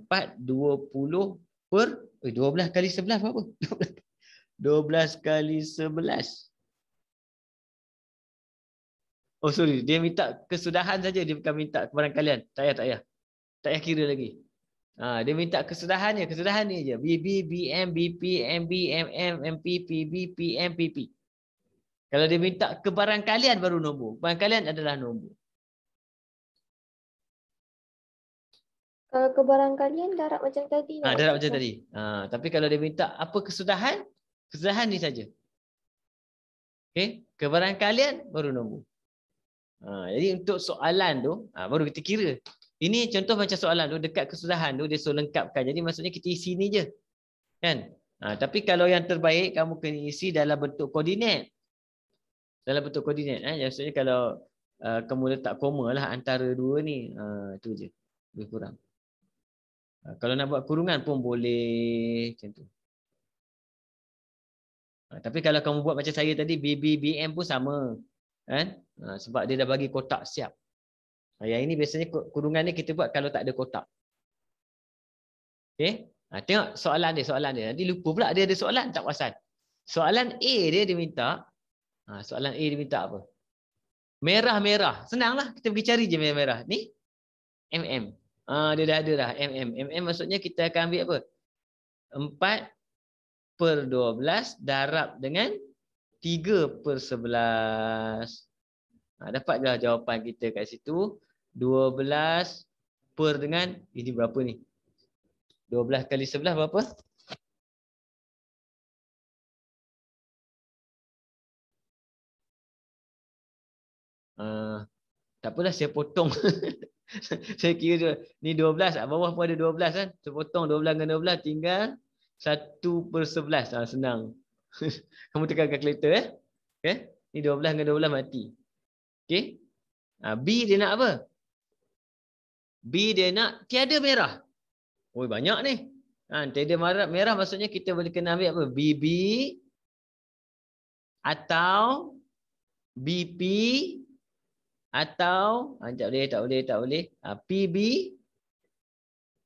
4, 20 per 12 kali 11 berapa? 12 kali 11. Oh sorry, dia minta kesudahan saja, dia bukan minta kebarang kalian. Tak payah. Tak payah kira lagi. Dia minta kesudahan ni je. BB, BM, BP, MB, MM, MP, PB, PM, PP. Kalau dia minta kebarang kalian baru nombor. Kebarang kalian adalah nombor. Kalau kebarang kalian darab macam tadi. Darab macam tadi. Tapi kalau dia minta apa kesudahan? Kesudahan ni saja. Okey, kebarang kalian baru nombor. Jadi untuk soalan tu baru kita kira. Ini contoh macam soalan tu dekat kesudahan tu dia suruh lengkapkan. Jadi maksudnya kita isi ni je. Kan? Tapi kalau yang terbaik kamu kena isi dalam bentuk koordinat. Dalam bentuk koordinat. Maksudnya kalau kamu letak koma lah antara dua ni. Itu je. Lebih kurang. Kalau nak buat kurungan pun boleh macam tu. Tapi kalau kamu buat macam saya tadi BBBM pun sama. Kan? Sebab dia dah bagi kotak siap. Yang ini biasanya kurungan ni kita buat kalau tak ada kotak. Okey? Tengok soalan dia. Nanti lupa pula dia ada soalan, tak perasan. Soalan A dia minta. Soalan A dia minta apa? Merah-merah. Senanglah, kita pergi cari je merah-merah. Ni MM. Dia dah ada dah MM. MM maksudnya kita akan ambil apa? 4/12 darab dengan 3/11. Dapatlah jawapan kita kat situ. 12 per dengan, ini berapa ni? 12 kali 11 berapa? Tak apalah, saya potong. Saya kira dia, ni 12, bawah pun ada 12 kan. Saya potong 12 dengan 12 tinggal 1/11. Senang. Kamu tekan kalkulator Okay? Ni 12 dengan 12 mati. Okey. B dia nak apa? B dia nak tiada merah. Oh banyak ni. Tiada merah maksudnya kita boleh kena ambil apa? BB atau BP atau tak boleh. PB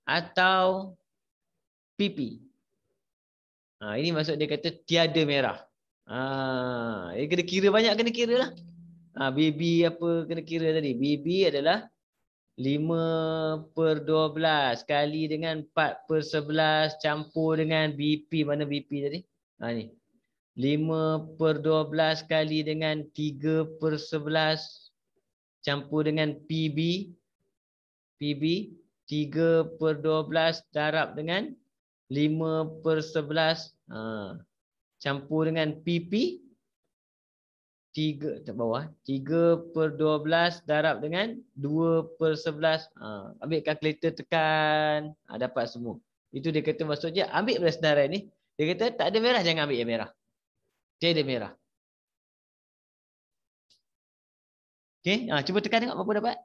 atau PP. Ini maksud dia kata tiada merah. Dia kena kira banyak, kena kira lah. BB apa kena kira tadi? BB adalah 5/12 kali dengan 4/11 campur dengan BP. Mana BP tadi? Ni. 5/12 kali dengan 3/11 campur dengan PB. PB 3/12 darab dengan 5/11. Campur dengan PP. 3 kat bawah. 3/12 darab dengan 2/11. Ambil kalkulator tekan. Dapat semua. Itu dia kata maksudnya ambil pada senarai ni. Dia kata tak ada merah, jangan ambil yang merah. Dia ada merah. Okey, cuba tekan tengok apa dapat.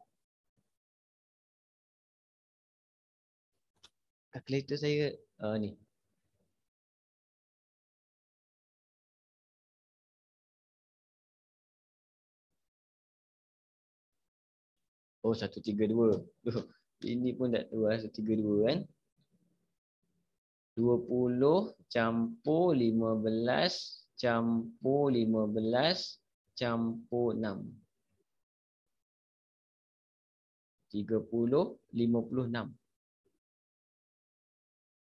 Kalkulator saya ni. Oh, 132. Ini pun tak tahu 132 kan. 20 campur 15 campur 15 campur 6. 30, 56.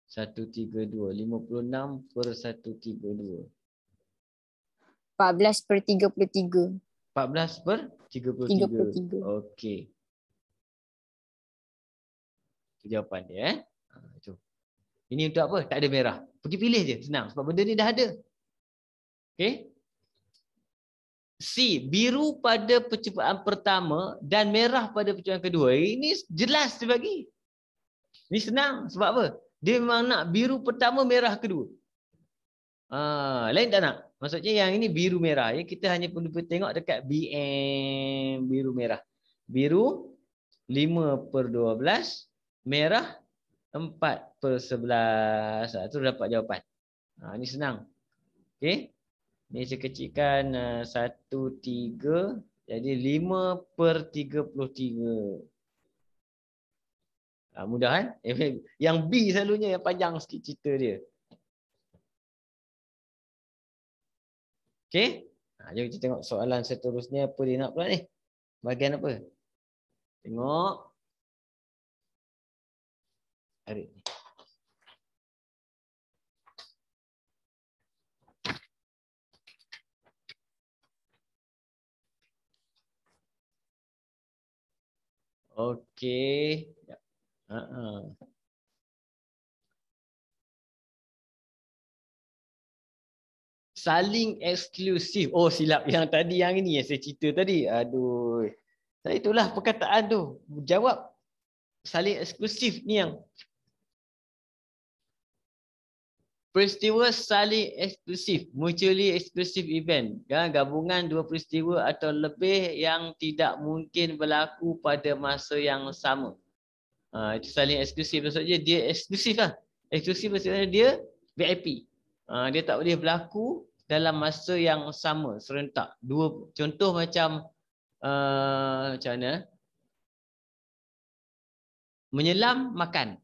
132. 56 per 132. 14/33. 14 per 33. 33. Okey. Itu jawapan dia. Itu. Ini untuk apa? Tak ada merah. Pergi pilih je. Senang. Sebab benda ni dah ada. Okey. C. Biru pada percubaan pertama dan merah pada percubaan kedua. Ini jelas dia bagi. Ini senang. Sebab apa? Dia memang nak biru pertama, merah kedua. Lain tak nak. Maksudnya yang ini biru merah. Kita hanya perlu tengok dekat BM biru merah. Biru 5/12. Merah 4/11. Itu dapat jawapan. Ini senang. Okey. Ni saya kecilkan 1/3. Jadi 5/33. Mudah kan? Yang B selalunya yang panjang sikit cerita dia. Okey. Jom kita tengok soalan seterusnya. Apa dia nak pula ni? Bahagian apa? Tengok. Tarik ni. Okey. Saling eksklusif. Oh, silap yang tadi, yang ini yang saya cerita tadi. Aduh. Itulah perkataan tu. Jawab saling eksklusif ni yang peristiwa saling eksklusif, mutually exclusive event. Gabungan dua peristiwa atau lebih yang tidak mungkin berlaku pada masa yang sama. Itu saling eksklusif. Maksudnya dia eksklusif lah. Eksklusif maksudnya dia VIP. Dia tak boleh berlaku dalam masa yang sama, serentak. Dua contoh macam mana? Menyelam makan.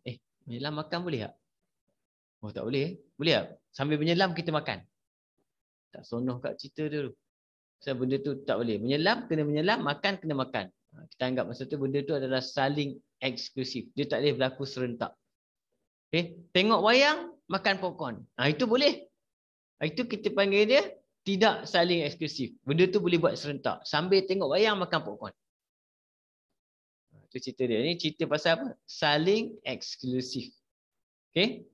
Menyelam makan boleh tak? Oh, tak boleh. Boleh tak? Sambil menyelam kita makan. Tak sonoh kat cerita dulu. Sebab benda tu tak boleh. Menyelam, makan kena makan. Kita anggap masa tu benda tu adalah saling eksklusif. Dia tak boleh berlaku serentak. Okay. Tengok wayang, makan popcorn. Itu boleh. Itu kita panggil dia tidak saling eksklusif. Benda tu boleh buat serentak. Sambil tengok wayang, makan popcorn. Itu cerita dia. Ini cerita pasal apa? Saling eksklusif. Okay.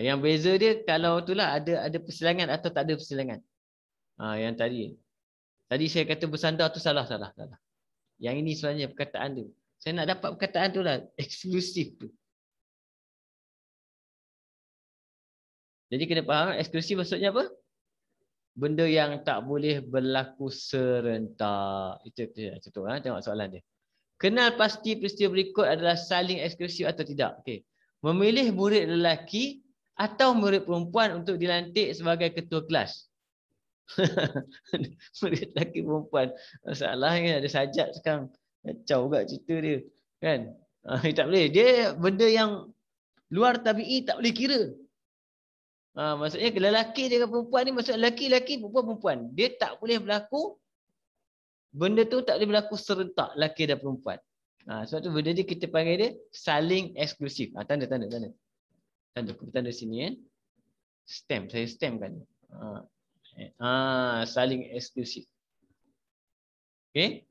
Yang beza dia kalau itulah ada persilangan atau tak ada persilangan. Yang tadi. Tadi saya kata bersandar tu salah. Yang ini sebenarnya perkataan tu. Saya nak dapat perkataan tu lah. Eksklusif tu. Jadi kena faham eksklusif maksudnya apa? Benda yang tak boleh berlaku serentak. Itu contoh. Tengok soalan dia. Kenal pasti peristiwa berikut adalah saling eksklusif atau tidak. Okay. Memilih murid lelaki atau murid perempuan untuk dilantik sebagai ketua kelas. Murid lelaki perempuan. Masalahnya ada sajak sekarang. Kacau juga cerita dia. Kan? Tak boleh. Dia benda yang luar tabi'i tak boleh kira. Maksudnya lelaki dengan perempuan ni maksudnya lelaki, perempuan. Dia tak boleh berlaku. Benda tu tak boleh berlaku serentak lelaki dan perempuan. Sebab tu benda ni kita panggil dia saling eksklusif. Tanda sini kan. Saya stamp kan. Saling eksklusif. Okey.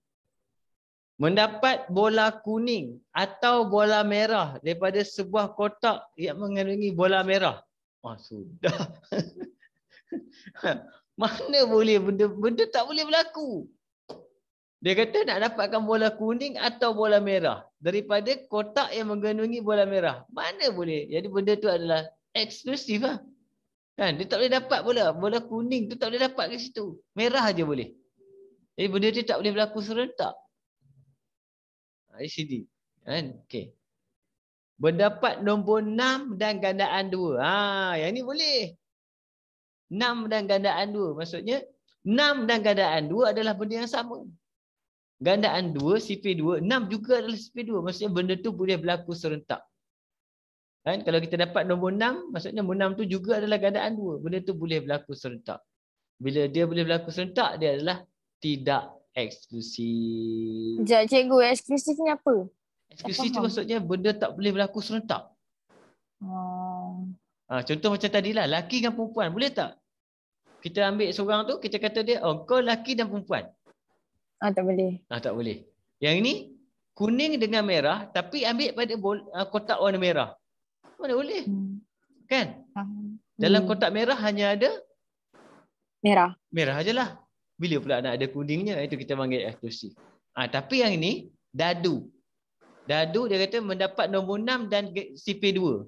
mendapat bola kuning atau bola merah daripada sebuah kotak yang mengandungi bola merah. Oh, sudah. Mana boleh benda tak boleh berlaku. Dia kata nak dapatkan bola kuning atau bola merah daripada kotak yang mengandungi bola merah. Mana boleh? Jadi benda tu adalah eksklusif lah. Kan? Dia tak boleh dapat bola kuning tu tak boleh dapat ke situ. Merah aja boleh. Jadi benda tu tak boleh berlaku serentak. Di sini. Kan? Okey. Berdapat nombor 6 dan gandaan 2. Yang ni boleh. 6 dan gandaan 2. Maksudnya 6 dan gandaan 2 adalah benda yang sama. Gandaan 2, CP2, 6 juga adalah CP2. Maksudnya benda tu boleh berlaku serentak. Kan? Kalau kita dapat nombor 6, maksudnya nombor 6 tu juga adalah gandaan 2. Benda tu boleh berlaku serentak. Bila dia boleh berlaku serentak, dia adalah tidak eksklusif. Sekejap cikgu, eksklusif ni apa? Eksklusif tu maksudnya benda tak boleh berlaku serentak. Contoh macam tadilah, laki dan perempuan. Boleh tak? Kita ambil seorang tu, kita kata dia, oh kau laki dan perempuan. Tak boleh. Tak boleh. Yang ini kuning dengan merah tapi ambil pada kotak warna merah. Mana boleh? Kan? Dalam kotak merah hanya ada merah. Merah ajalah. Bila pula nak ada kuningnya? Itu kita panggil eksklusif. Tapi yang ini dadu. Dadu dia kata mendapat nombor 6 dan CP2.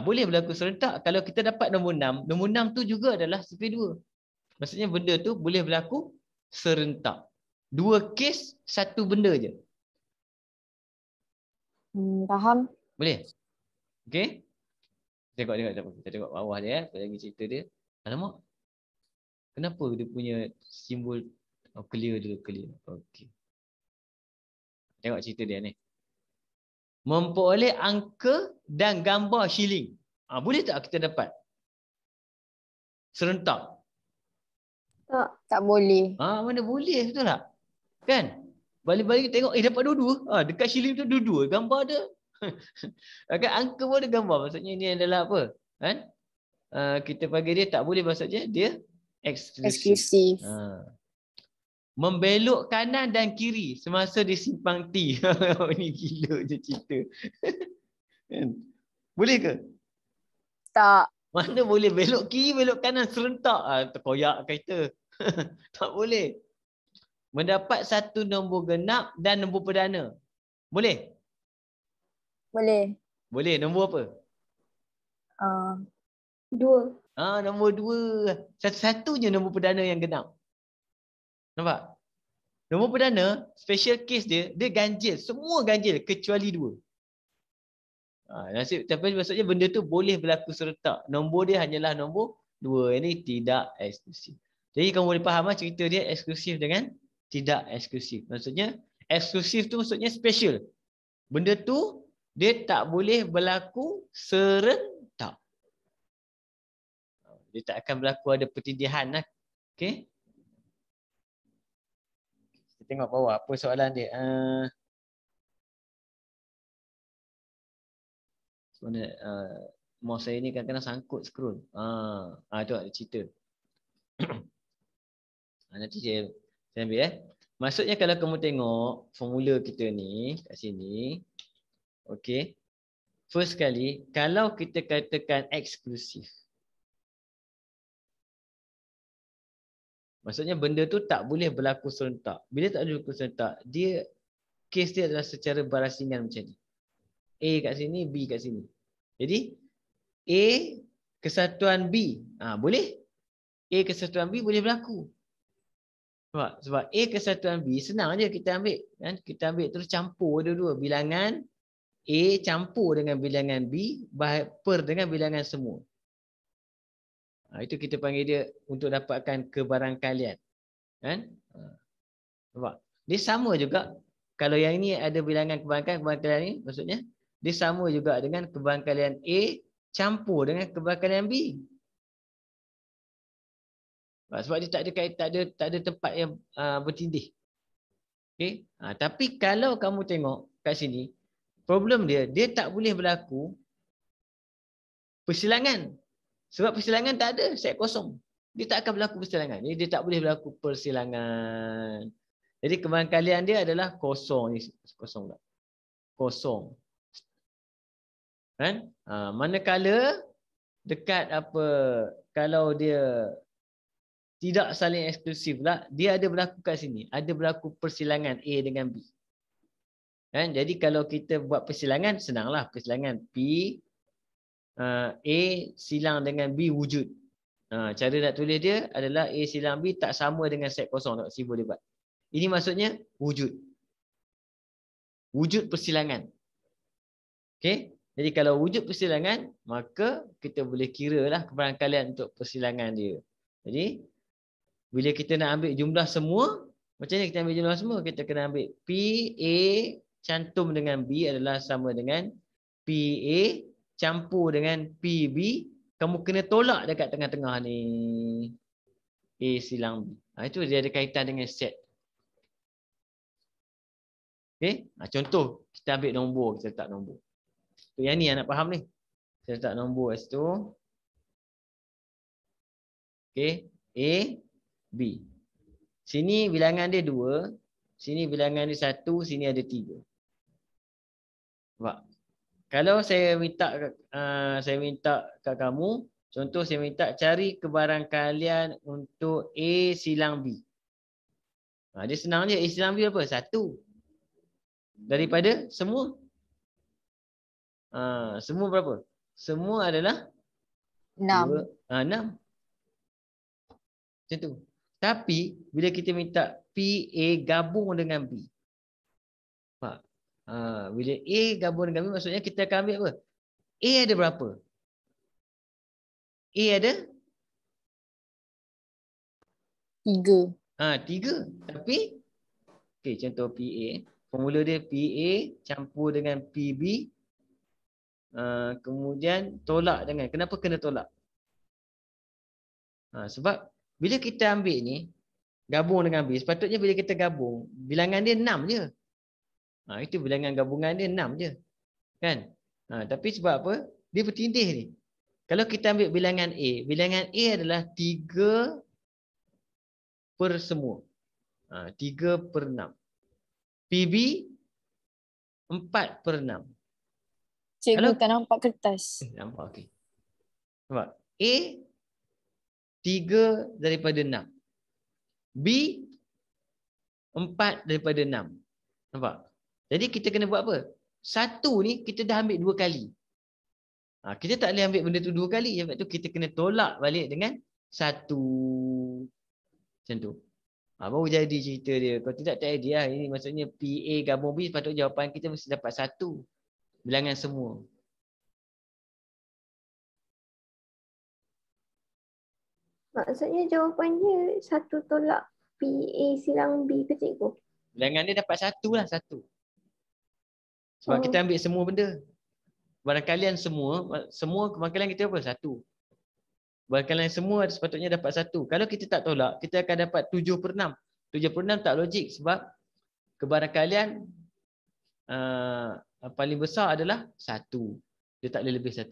Boleh berlaku serentak kalau kita dapat nombor 6. Nombor 6 tu juga adalah CP2. Maksudnya benda tu boleh berlaku serentak. 2 kes, 1 benda je. Faham? Boleh? Okey? Tengok. Kita tengok bawah dia. Kita lagi cerita dia. Alamak. Kenapa dia punya simbol clear dulu, clear. Okey. Tengok cerita dia ni. Memperoleh angka dan gambar shilling. Boleh tak kita dapat? Serentak. Tak boleh. Mana boleh, betul tak? Kan? Balik-balik tengok, dapat dua-dua. Dekat shilling tu dua-dua. Gambar dia. Kan angka pun ada gambar. Maksudnya ini adalah apa? Kan? Kita panggil dia tak boleh, maksudnya dia eksklusif. Membelok kanan dan kiri semasa di simpang T. Ini gila je cerita. Boleh ke? Tak. Mana boleh belok kiri, belok kanan serentak. Terkoyak kereta. Tak boleh. Mendapat 1 nombor genap dan nombor perdana. Boleh? Boleh. Boleh. Nombor apa? 2. Nombor 2. Satu-satunya nombor perdana yang genap. Nampak? Nombor perdana, special case dia ganjil. Semua ganjil kecuali 2. Tapi maksudnya benda tu boleh berlaku serentak. Nombor dia hanyalah nombor 2. Ini tidak eksklusif. Jadi kamu boleh faham cerita dia eksklusif dengan tidak eksklusif. Maksudnya eksklusif tu maksudnya special. Benda tu dia tak boleh berlaku serentak. Dia tak akan berlaku ada pertindihan lah. Okey. Kita tengok bawah apa soalan dia. Mana mouse saya ni kadang-kadang sangkut scroll. Tu ada cerita. Nanti saya ambil Maksudnya kalau kamu tengok formula kita ni kat sini. Okey. First kali kalau kita katakan eksklusif. Maksudnya benda tu tak boleh berlaku serentak. Bila tak boleh berlaku serentak, dia kes dia adalah secara barasingan macam ni. A kat sini, B kat sini. Jadi A kesatuan B. Boleh? A kesatuan B boleh berlaku. Sebab A kesatuan B senang je kita ambil. Kan? Kita ambil terus campur dua-dua. Bilangan A campur dengan bilangan B per dengan bilangan semua. Itu kita panggil dia untuk dapatkan kebarangkalian. Kan? Nampak? Dia sama juga. Kalau yang ini ada bilangan kebarangkalian ni maksudnya dia sama juga dengan kebarangkalian A campur dengan kebarangkalian B. Sebab dia tak ada tempat yang bertindih. Okay? Tapi kalau kamu tengok kat sini, problem dia tak boleh berlaku persilangan. Sebab persilangan tak ada, set kosong. Dia tak akan berlaku persilangan. Jadi dia tak boleh berlaku persilangan. Jadi kebarangkalian dia adalah kosong ni, kosong tak? Kosong. Kan? Manakala dekat apa, kalau dia tidak saling eksklusif lah, dia ada berlaku kat sini. Ada berlaku persilangan A dengan B. Kan? Jadi kalau kita buat persilangan, senanglah persilangan P A silang dengan B wujud. Cara nak tulis dia adalah A silang B tak sama dengan set kosong. Tak simbol dia buat. Ini maksudnya wujud. Wujud persilangan. Okey. Jadi kalau wujud persilangan, maka kita boleh kira lah kebarangkalian untuk persilangan dia. Jadi bila kita nak ambil jumlah semua, macam ni kita ambil jumlah semua, kita kena ambil P A cantum dengan B adalah sama dengan P A campur dengan P B. Kamu kena tolak dekat tengah-tengah ni. A silang B. Itu dia ada kaitan dengan set. Okay? Contoh, kita ambil nombor, kita letak nombor. Yang ni yang nak faham ni. Saya letak nombor kat situ. Okay. A, B. Sini bilangan dia 2. Sini bilangan dia 1. Sini ada 3. Nampak? Kalau saya minta kat kamu, contoh saya minta cari kebarangkalian untuk A silang B. Dia senang je. A silang B apa? 1. Daripada semua. Semua berapa? Semua adalah 6. 6. Macam tu. Tapi bila kita minta PA gabung dengan B. Bila A gabung dengan B maksudnya kita akan ambil apa? A ada berapa? A ada 3. 3. Tapi okey, contoh PA, formula dia PA campur dengan PB. Kemudian tolak dengan, kenapa kena tolak? Sebab bila kita ambil ni gabung dengan B, sepatutnya bila kita gabung bilangan dia 6 je. Itu bilangan gabungan dia 6 je. Kan? Tapi sebab apa? Dia bertindih ni. Kalau kita ambil bilangan A adalah 3 per semua. 3 per 6. PB 4 per 6. Cikgu tak nampak kertas. Nampak, okey. Nampak? A 3 daripada 6. B 4 daripada 6. Nampak? Jadi kita kena buat apa? 1 ni kita dah ambil 2 kali. Kita tak boleh ambil benda tu 2 kali. Sebab tu kita kena tolak balik dengan 1. Macam tu. Baru jadi cerita dia. Kalau tidak tak idea. Ini maksudnya PA gabung B, sepatutnya jawapan kita mesti dapat 1. Bilangan semua. Maksudnya jawapan dia 1 tolak PA silang B ke cikgu? Bilangan dia dapat 1 lah, 1. Sebab kita ambil semua benda. Barangkalian semua kebarangkalian kita apa? 1. Barangkalian semua sepatutnya dapat 1. Kalau kita tak tolak, kita akan dapat 7 per 6. 7 per 6 tak logik sebab kebarangkalian paling besar adalah 1. Dia tak boleh lebih 1.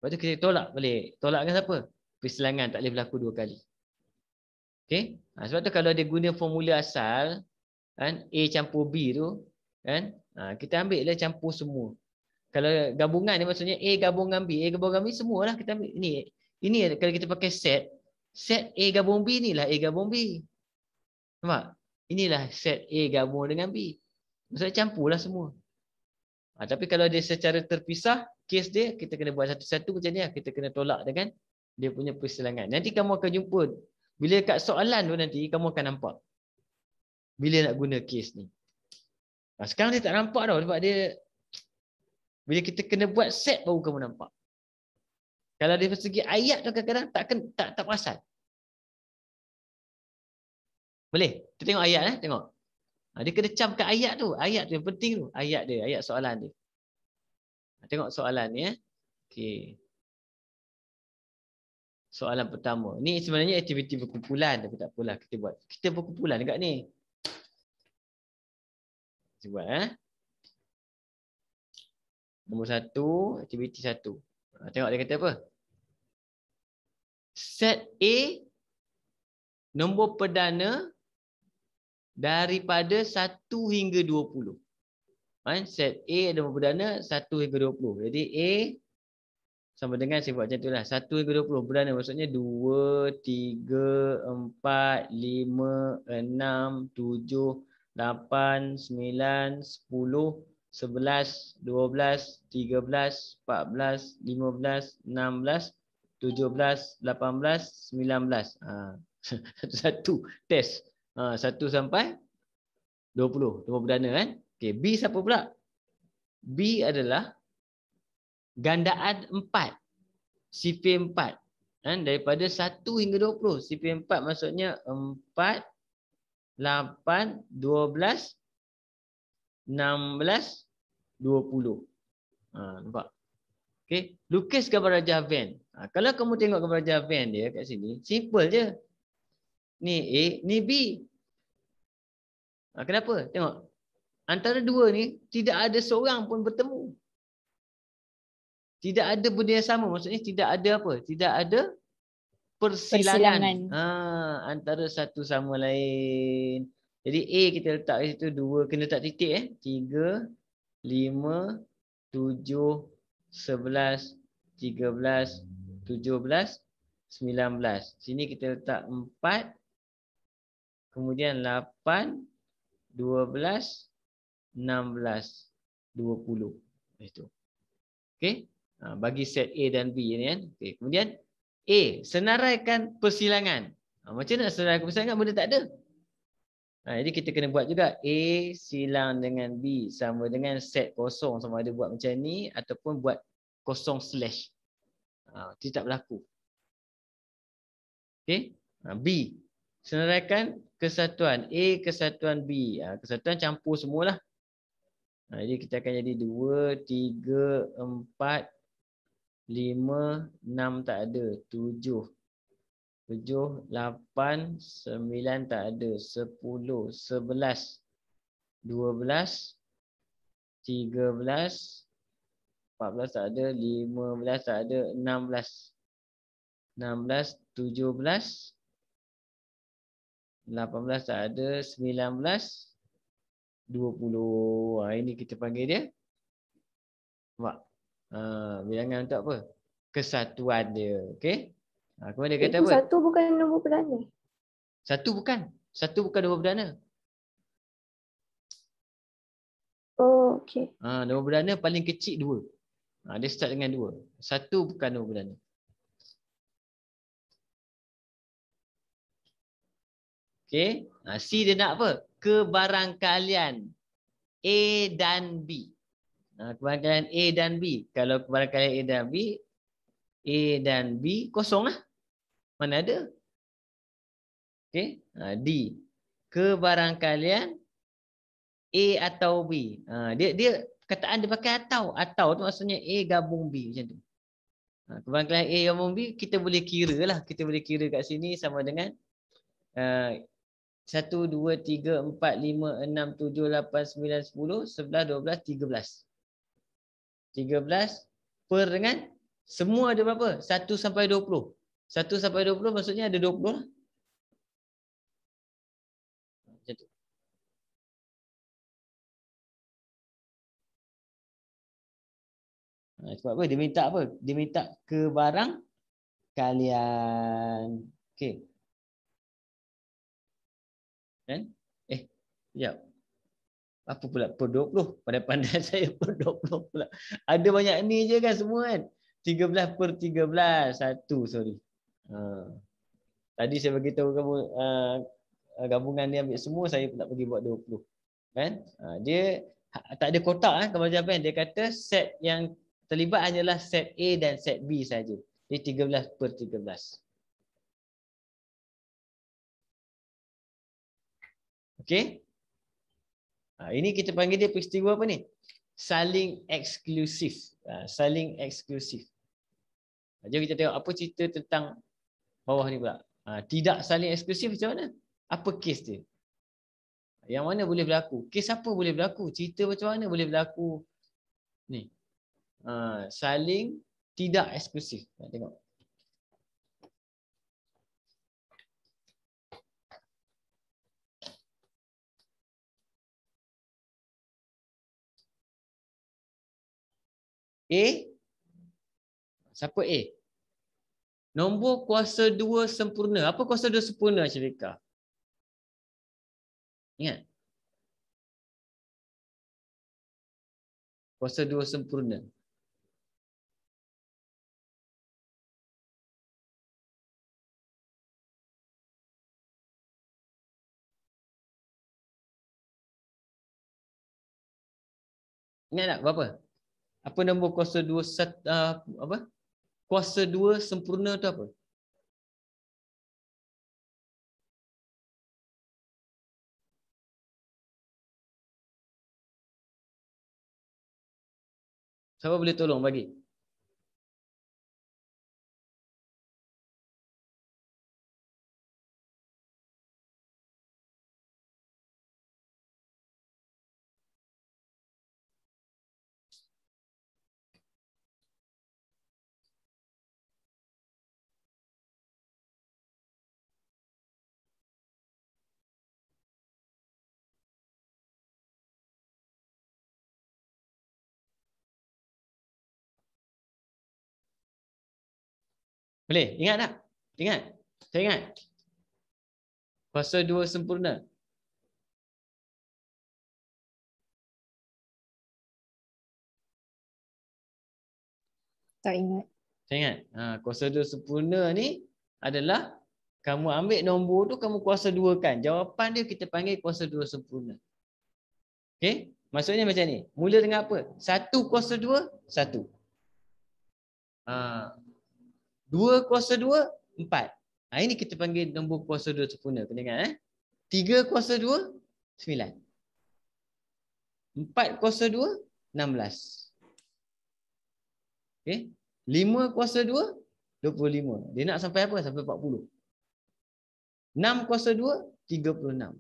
Lepas tu kita tolak balik. Tolak dengan siapa? Persilangan tak boleh berlaku 2 kali. Okey? Sebab tu kalau dia guna formula asal, kan, A campur B tu, kan, kita ambil lah campur semua. Kalau gabungan ni maksudnya A gabung dengan B, A gabung dengan B semualah kita ambil. Ini kalau kita pakai set A gabung B inilah A gabung B. Nampak? Inilah set A gabung dengan B. Maksudnya campurlah semua. Tapi kalau dia secara terpisah, kes dia kita kena buat satu-satu macam ni lah. Kita kena tolak dengan dia punya persilangan. Nanti kamu akan jumpa. Bila kat soalan tu nanti kamu akan nampak. Bila nak guna kes ni. Sekarang dia tak nampak tau. Sebab dia bila kita kena buat set baru kamu nampak. Kalau dari segi ayat tu kadang-kadang tak perasan. Boleh? Kita tengok ayat tengok. Dia kena camkan ayat tu. Ayat tu yang penting tu. Ayat dia, ayat soalan dia. Tengok soalan ni. Okey. Soalan pertama. Ni sebenarnya aktiviti berkumpulan. Tapi tak apalah kita buat. Kita berkumpulan dekat ni. Kita buat. Nombor 1, aktiviti 1. Tengok dia kata apa. Set A nombor perdana daripada 1 hingga 20. Set A ada nombor perdana 1 hingga 20. Jadi A sama dengan saya buat macam tu lah. 1 hingga 20. Perdana maksudnya 2, 3, 4, 5, 6, 7, 8, 9, 10, 11, 12, 13, 14, 15, 16, 17, 18, 19. Satu test. 1 sampai 20. Nombor perdana kan. Okay, B siapa pula? B adalah gandaan 4. CP4. Daripada 1 hingga 20. CP4 maksudnya 4, 8, 12, 16, 20. Nampak? Okay. Lukis gambar rajah van. Kalau kamu tengok gambar rajah van dia kat sini, simple je. Ni A, ni B. Kenapa? Tengok. Antara dua ni tidak ada seorang pun bertemu. Tidak ada benda yang sama. Maksudnya tidak ada apa? Tidak ada persilangan. Antara satu sama lain. Jadi A kita letak di situ 2. Kena letak titik 3, 5, 7, 11, 13, 17, 19. Sini kita letak 4. Kemudian 8, 12, 16, 20. Itu. Okey. Bagi set A dan B ni kan. Okey. Kemudian A, senaraikan persilangan. Macam mana senaraikan persilangan? Benda tak ada. Jadi kita kena buat juga A silang dengan B sama dengan set kosong, sama ada buat macam ni ataupun buat kosong slash. Itu tak berlaku. Okey. B, senaraikan kesatuan A kesatuan B. Kesatuan campur semualah. Jadi kita akan jadi 2, 3, 4, 5, 6 tak ada, 7, 7, 8, 9 tak ada, 10, 11, 12, 13, 14 tak ada, 15 tak ada, 16, 16, 17, 18 tak ada, 19, 20. Ini kita panggil dia. Nampak? Bilangan untuk apa? Kesatuan dia. Okey? Kemudian dia kata apa? Satu bukan nombor perdana. Satu bukan. Satu bukan nombor perdana. Oh, okey. Nombor perdana paling kecil 2. Dia start dengan 2. Satu bukan nombor perdana. Okey. C dia nak apa? Kebarangkalian A dan B. Kebarangkalian A dan B. Kalau kebarangkalian A dan B, A dan B kosong lah. Mana ada? Okey. D. Kebarangkalian A atau B. Dia kataan dia pakai atau. Atau tu maksudnya A gabung B macam tu. Kebarangkalian A gabung B kita boleh kira lah. Kita boleh kira kat sini sama dengan 1, 2, 3, 4, 5, 6, 7, 8, 9, 10, 11, 12, 13. 13 per dengan semua ada berapa? 1 sampai 20. 1 sampai 20 maksudnya ada 20 lah. Macam tu. Sebab apa? Dia minta apa? Dia minta kebarangkalian. Okey. Kan? Sekejap. Apa pula per 20? Pandai-pandai saya per 20 pula. Ada banyak ni je kan semua kan? 13 per 13. 1, sorry. Tadi saya beritahu kamu gabungan dia ambil semua, saya pula pergi buat 20. Kan? Dia tak ada kotak gambar jawapan. Dia kata set yang terlibat hanyalah set A dan set B saja. Dia 13 per 13. Okey? Ini kita panggil dia peristiwa apa ni? Saling eksklusif. Saling eksklusif. Jom kita tengok apa cerita tentang bawah ni pula. Tidak saling eksklusif macam mana? Apa kes dia? Yang mana boleh berlaku? Kes apa boleh berlaku? Cerita macam mana boleh berlaku? Ni. Saling tidak eksklusif. Tengok. A. Siapa A? Nombor kuasa 2 sempurna. Apa kuasa 2 sempurna, Syarika? Ingat. Kuasa 2 sempurna. Ingat tak berapa? Apa nombor kuasa 2 apa? Kuasa 2 sempurna tu apa? Siapa boleh tolong bagi? Boleh? Ingat tak? Ingat? Saya ingat. Kuasa 2 sempurna. Tak ingat. Saya ingat. Kuasa 2 sempurna ni adalah kamu ambil nombor tu, kamu kuasa 2 kan. Jawapan dia kita panggil kuasa 2 sempurna. Okey? Maksudnya macam ni. Mula dengan apa? 1 kuasa 2, 1. 2 kuasa 2, 4. Ini kita panggil nombor kuasa 2 sempurna. Kena ingat 3 kuasa 2, 9. 4 kuasa 2, 16. Okey? 5 kuasa 2, 25. Dia nak sampai apa? Sampai 40. 6 kuasa 2, 36.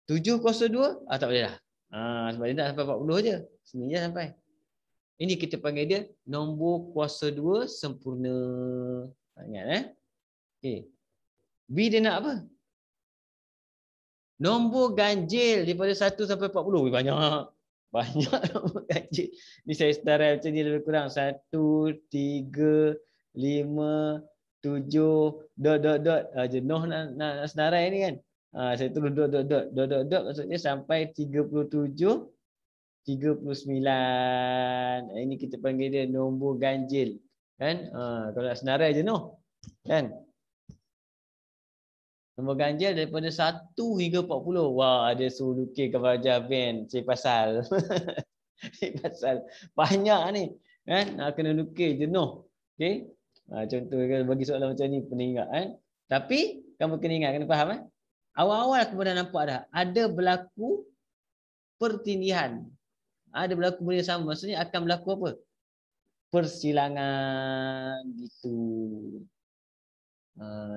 7 kuasa 2, tak boleh dah. Sebab dia nak sampai 40 je. Sini je sampai. Ini kita panggil dia nombor kuasa 2 sempurna. Ingat Okey. B dia nak apa? Nombor ganjil daripada 1 sampai 40. Banyak. Banyak nombor ganjil. Ni saya sedarai macam ni lebih kurang. 1, 3, 5, 7, dot. Jenuh nak sedarai ni kan. Saya tulis dot. Maksudnya sampai 37, 39. Ini kita panggil dia nombor ganjil. Kan? Kalau nak senarai jenuh. Kan? Nombor ganjil daripada 1 hingga 40. Wah, ada suruh lukis gambar Javan. Cik pasal. Cik pasal. Banyak ni. Kan? Kena lukis jenuh. Okey? Contoh bagi soalan macam ni kena ingat. Tapi kamu kena ingat, kena faham. Awal-awal kamu dah nampak dah. Ada berlaku pertindihan. Ada berlaku benda sama. Maksudnya akan berlaku apa? Persilangan gitu.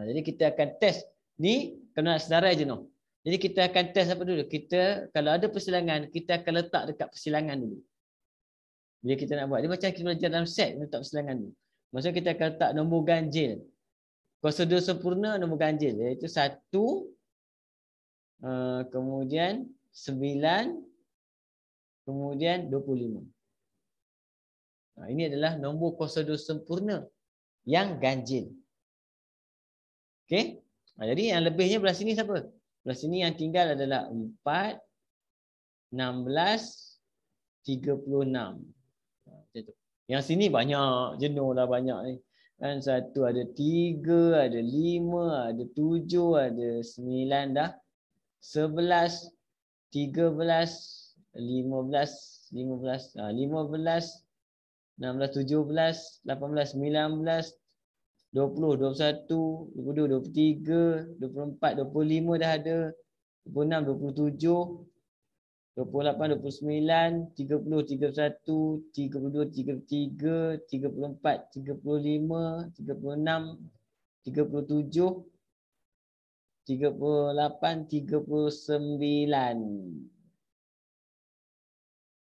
Jadi kita akan test. Ni kalau nak sedarai je no. Jadi kita akan test apa dulu? Kita kalau ada persilangan, kita akan letak dekat persilangan dulu. Bila kita nak buat. Dia macam kita belajar dalam set, letak persilangan dulu. Maksudnya kita akan letak nombor ganjil. Kuasa 2 sempurna nombor ganjil. Iaitu 1, kemudian 9, kemudian 25. Ini adalah nombor kuasa 2 sempurna yang ganjil. Okey? Jadi yang lebihnya belah sini siapa? Belah sini yang tinggal adalah 4, 16, 36. Macam tu. Yang sini banyak, jenuh lah banyak ni. Kan satu ada 3, ada 5, ada 7, ada 9 dah. 11, 13, 15, 16, 17, 18, 19, 20, 21, 22, 23, 24, 25 dah ada. 26, 27, 28, 29, 30, 31, 32, 33, 34, 35, 36, 37, 38, 39.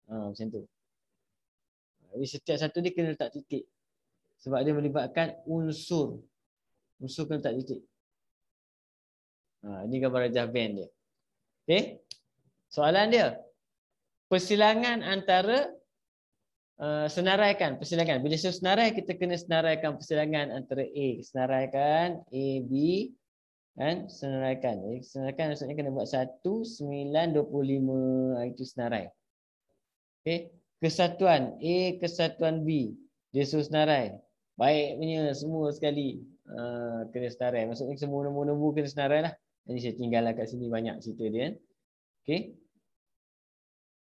Macam tu. Jadi setiap satu dia kena letak titik. Sebab dia melibatkan unsur. Unsur kena letak titik. Ini gambar rajah band dia. Okey. Soalan dia. Persilangan antara senaraikan persilangan. Bila senarai, kita kena senaraikan persilangan antara A. Senaraikan A, B. Kan? Senaraikan. Jadi, senaraikan maksudnya kena buat 1, 9, 25. Itu senarai. Okay. Kesatuan A, kesatuan B. Dia suruh senarai. Baik punya semua sekali. Kena senarai. Maksudnya semua nombor-nombor kena senarai lah. Jadi saya tinggallah kat sini banyak cerita dia. Okay.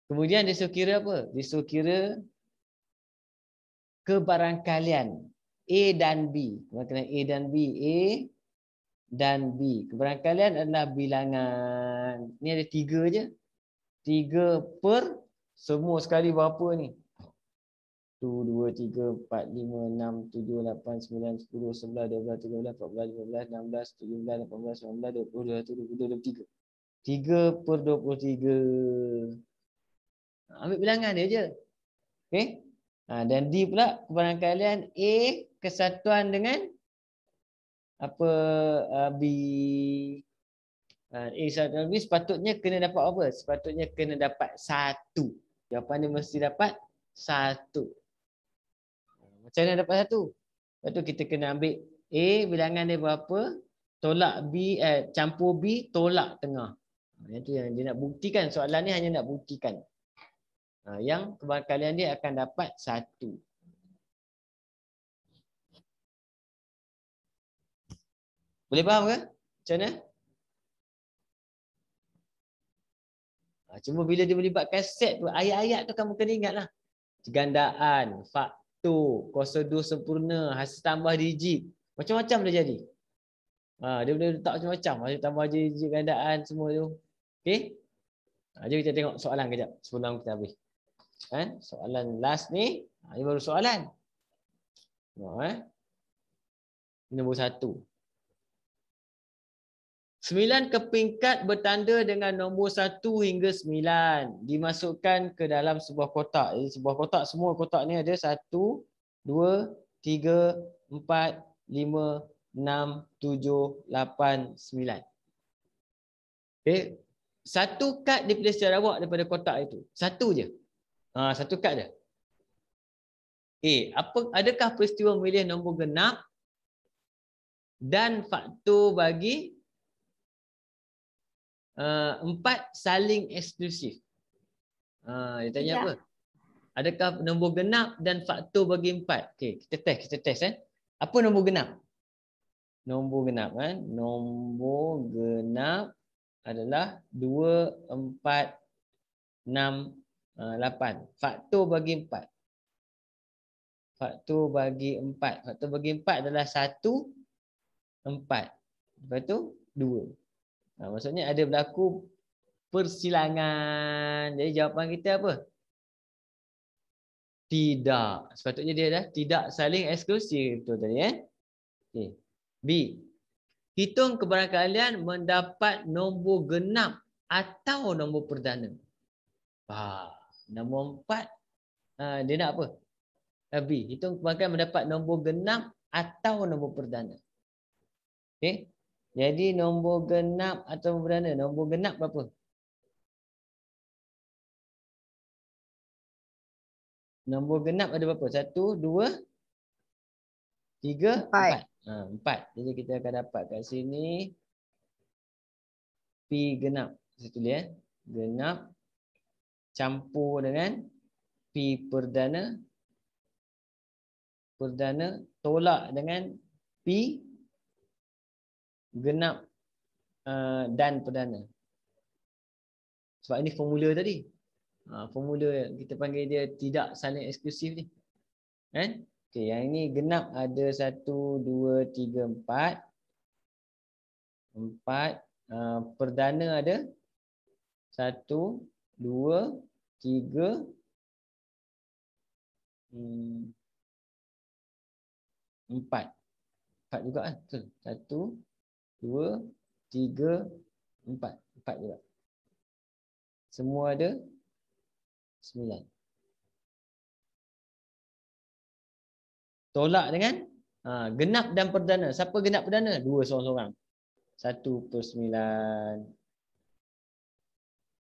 Kemudian dia suruh kira apa? Dia suruh kira kebarangkalian A dan B. Kebarangkalian A dan B. A dan B. Kebarangkalian adalah bilangan. Ni ada 3 je. 3 per semua sekali berapa ni? 1, 2, 3, 4, 5, 6, 7, 8, 9, 10, 11, 12, 13, 14, 15, 16, 17, 18, 19, 20, 21, 22, 23. 3 per 23. Ambil bilangan dia je. Okay. Dan D pula kebarangkalian A kesatuan dengan apa B. A kesatuan B sepatutnya kena dapat apa? Sepatutnya kena dapat 1. Jawapan dia mesti dapat 1. Macam mana dapat 1? Lepas tu kita kena ambil A bilangan dia berapa, tolak B, campur B, tolak tengah. Itu yang dia nak buktikan. Soalan ni hanya nak buktikan. Yang kebarangkalian dia akan dapat 1. Boleh faham ke? Macam mana? Cuma bila dia melibatkan set tu, ayat-ayat tu kamu kena ingatlah. Gandaan, faktor, kuasa 2 sempurna, hasil tambah digit. Macam-macam dia jadi. Dia boleh letak macam-macam. Hasil tambah digit, gandaan, semua tu. Okey? Jom kita tengok soalan kejap sebelum kita habis. Soalan last ni, ini baru soalan. Nombor 1. 9 kepingkat bertanda dengan nombor 1 hingga 9. Dimasukkan ke dalam sebuah kotak. Jadi sebuah kotak, semua kotak ni ada 1, 2, 3, 4, 5, 6, 7, 8, 9. Okay. Satu kad dipilih secara awak daripada kotak itu. Satu je. Satu kad je. Adakah peristiwa memilih nombor genap dan faktor bagi 4 saling eksklusif? Dia tanya apa? Adakah nombor genap dan faktor bagi 4? Okey, kita test Apa nombor genap? Nombor genap Nombor genap adalah 2, 4, 6, 8. Faktor bagi 4. Faktor bagi 4. Faktor bagi 4 adalah 1, 4. Lepas tu 2. Maksudnya ada berlaku persilangan. Jadi jawapan kita apa? Tidak. Sepatutnya dia dah tidak saling eksklusif. Betul tadi Okay. B. Hitung kebarangkalian mendapat nombor genap atau nombor perdana. Nombor 4 dia nak apa? B. Hitung kebarangkalian mendapat nombor genap atau nombor perdana. Okey. Jadi nombor genap atau nombor perdana? Nombor genap berapa? Nombor genap ada berapa? 1, 2, 3, 4. 4. Jadi kita akan dapat kat sini P genap. Saya tulis genap campur dengan P perdana. Perdana tolak dengan P genap dan perdana. Sebab ini formula tadi. Formula kita panggil dia tidak saling eksklusif ni. Okey, yang ini genap ada 1, 2, 3, 4. 4. Perdana ada 1, 2, 3, 4. 4 juga kan? Betul. 1, 2, 3, 4. 4 juga. Semua ada 9. Tolak dengan genap dan perdana. Siapa genap perdana? 2 seorang-seorang. 1/9.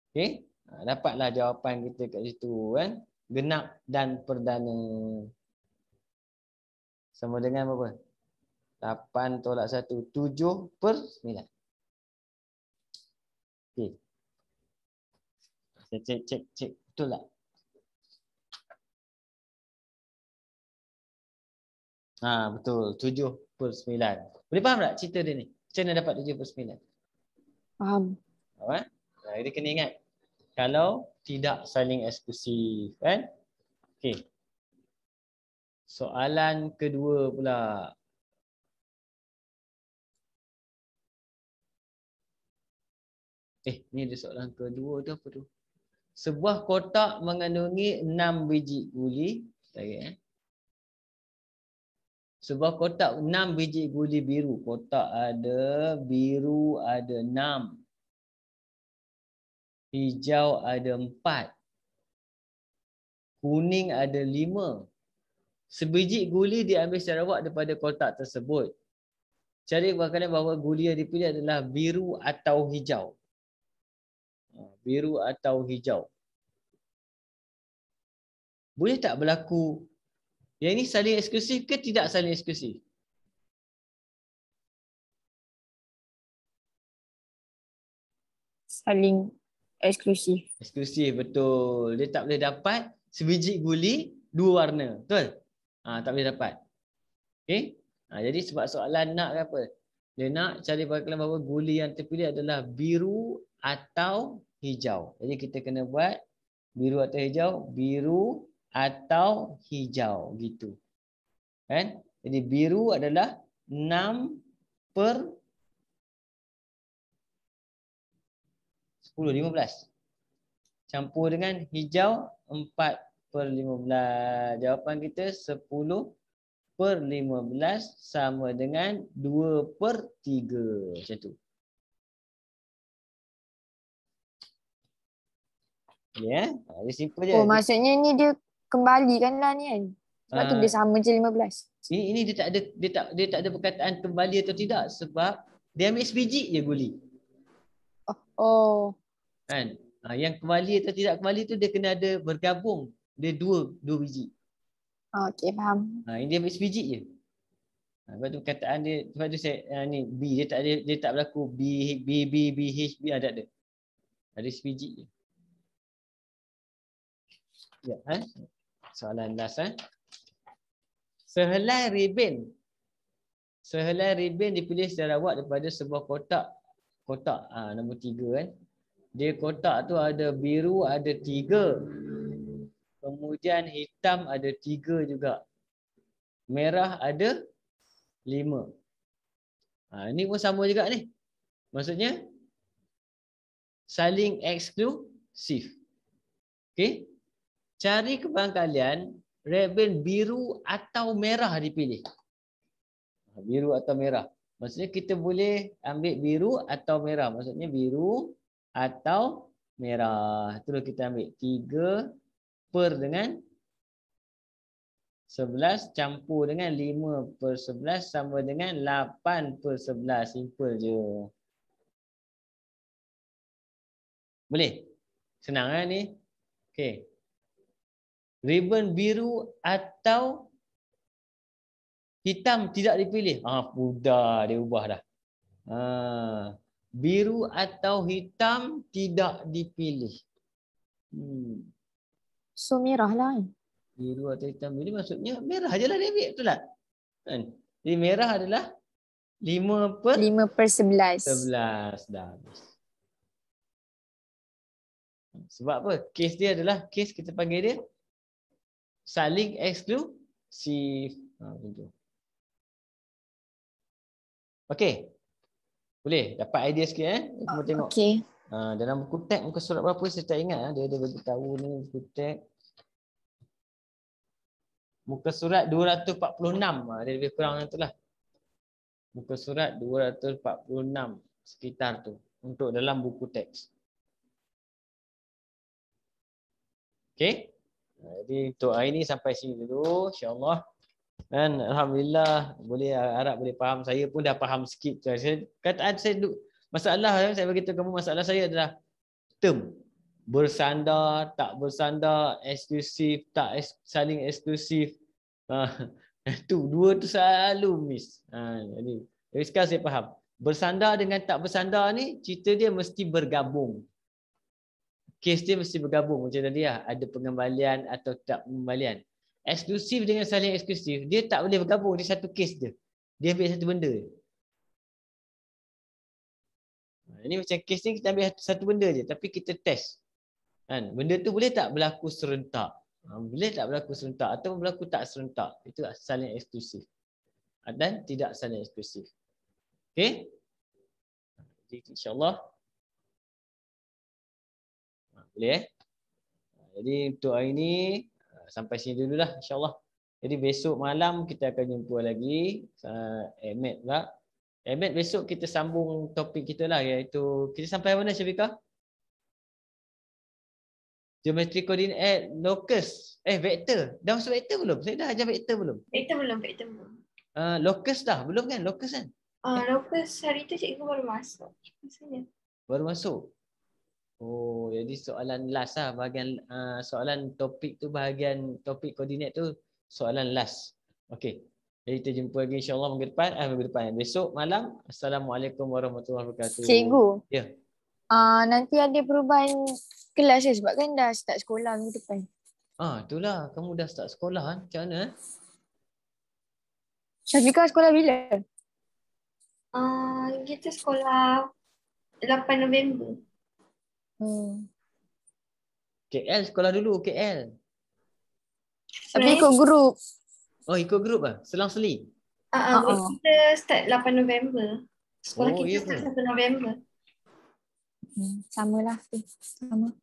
Okey. Dapatlah jawapan kita kat situ kan. genap dan perdana. Sama dengan berapa? 8 tolak 1. 7/9. Okey. Saya cek. Betul tak? Betul. 7/9. Boleh faham tak cerita dia ni? Macam mana dapat 7/9? Faham. Dia kena ingat. Kalau tidak saling eksklusif. Kan? Okey. Soalan kedua pula. Ni ada soalan kedua tu apa tu? Sebuah kotak mengandungi 6 biji guli. Sebuah kotak 6 biji guli biru. Kotak ada biru ada 6. Hijau ada 4. Kuning ada 5. Sebiji guli diambil secara awak daripada kotak tersebut. Cari kalian bahawa guli yang dipilih adalah biru atau hijau. Biru atau hijau. Boleh tak berlaku yang ini saling eksklusif ke tidak saling eksklusif? Saling eksklusif. Eksklusif, betul. Dia tak boleh dapat sebiji guli 2 warna. Betul? Tak boleh dapat. Okey? Jadi sebab soalan nak ke apa? Dia nak cari bakalan bahawa guli yang terpilih adalah biru atau hijau. Jadi kita kena buat biru atau hijau, biru atau hijau gitu. Kan? Jadi biru adalah 6/10, 15. Campur dengan hijau 4/15. Jawapan kita 10/15 sama dengan 2/3. Macam tu. Ya, dia simple je. Maksudnya ni dia kembalikan lah ni kan. Sebab tu dia sama je 15. Ini dia tak ada perkataan kembali atau tidak sebab dia ambil sebiji je guli. Kan? Yang kembali atau tidak kembali tu dia kena ada bergabung. Dia dua biji. Okey, faham. Ini dia ambil sebiji je. Sebab tu perkataan dia, sebab tu saya ni B dia tak berlaku B H B ada. Ada sebiji je. Ya, soalan last Sehelai ribin dipilih secara awak daripada sebuah kotak nombor 3 kan. Dia kotak tu ada biru ada 3. Kemudian hitam ada 3 juga. Merah ada 5. Ini pun sama juga ni. Maksudnya saling eksklusif. Okey? Cari kepada kalian ribin biru atau merah dipilih. Biru atau merah. Maksudnya kita boleh ambil biru atau merah. Maksudnya biru atau merah. Terus kita ambil 3/11 campur dengan 5/11 sama dengan 8/11. Simple je. Boleh? Senang kan ni? Okey. Ribbon biru atau hitam tidak dipilih. Mudah dia ubah dah. Biru atau hitam tidak dipilih. So merah lah. Biru atau hitam ini maksudnya merah je lah dia ambil. Betul tak? Kan? Jadi merah adalah 5/11. 11 dah habis. Sebab apa? Kes dia adalah kes kita panggil dia saling eksklusif. Macam tu. Okey. Boleh dapat idea sikit Kita tengok. Okey. Dalam buku teks muka surat berapa saya tak ingat dia ada bagi tahu ni buku teks. Muka surat 246. Dia lebih kurang itulah. Muka surat 246 sekitar tu untuk dalam buku teks. Okey. Jadi untuk hari ni sampai sini dulu insya-Allah. Dan alhamdulillah harap boleh faham. Saya pun dah faham sikit. Masalah saya bagi tahu kamu masalah saya adalah term. bersandar, tak bersandar, eksklusif, tak saling eksklusif. Tu dua tu selalu miss. Jadi sekarang saya faham. Bersandar dengan tak bersandar ni cerita dia mesti bergabung. Kes dia mesti bergabung macam tadi lah. Ada pengembalian atau tak pengembalian. Eksklusif dengan saling eksklusif, dia tak boleh bergabung. Dia satu kes dia. Dia ambil satu benda. Ini macam kes ni kita ambil satu benda je. Tapi kita test. Kan? Benda tu boleh tak berlaku serentak? Boleh tak berlaku serentak? Atau berlaku tak serentak? Itu saling eksklusif. Dan tidak saling eksklusif. Okey? Jadi insyaAllah. Boleh Jadi untuk hari ni sampai sini dululah insyaAllah. Jadi besok malam kita akan jumpa lagi Ahmed pula. Ahmed besok kita sambung topik kita lah, iaitu kita sampai mana Syafiqah? Geometri koordinat locus. Vektor. Dah masuk vektor belum? Saya dah ajar vektor belum? Vektor belum. Locus dah belum kan? Locus kan? Locus hari tu cikgu baru masuk. Maksudnya. Baru masuk. Oh, jadi soalan last lah bahagian soalan topik tu, bahagian topik koordinat tu soalan last. Okey. Jadi kita jumpa lagi insya-Allah minggu depan. Besok malam. Assalamualaikum warahmatullahi wabarakatuh. Cikgu. Ya. Nanti ada perubahan kelas sebab kan dah start sekolah minggu depan. Itulah kamu dah start sekolah kan? Macam mana? Syafiqah sekolah bila? Kita sekolah 8 November. KL sekolah dulu, KL. Tapi ikut grup. Oh, ikut grup ah? Selang-seli? Kita start 8 November. Sekolah kita start 1 November. Samalah. Sama.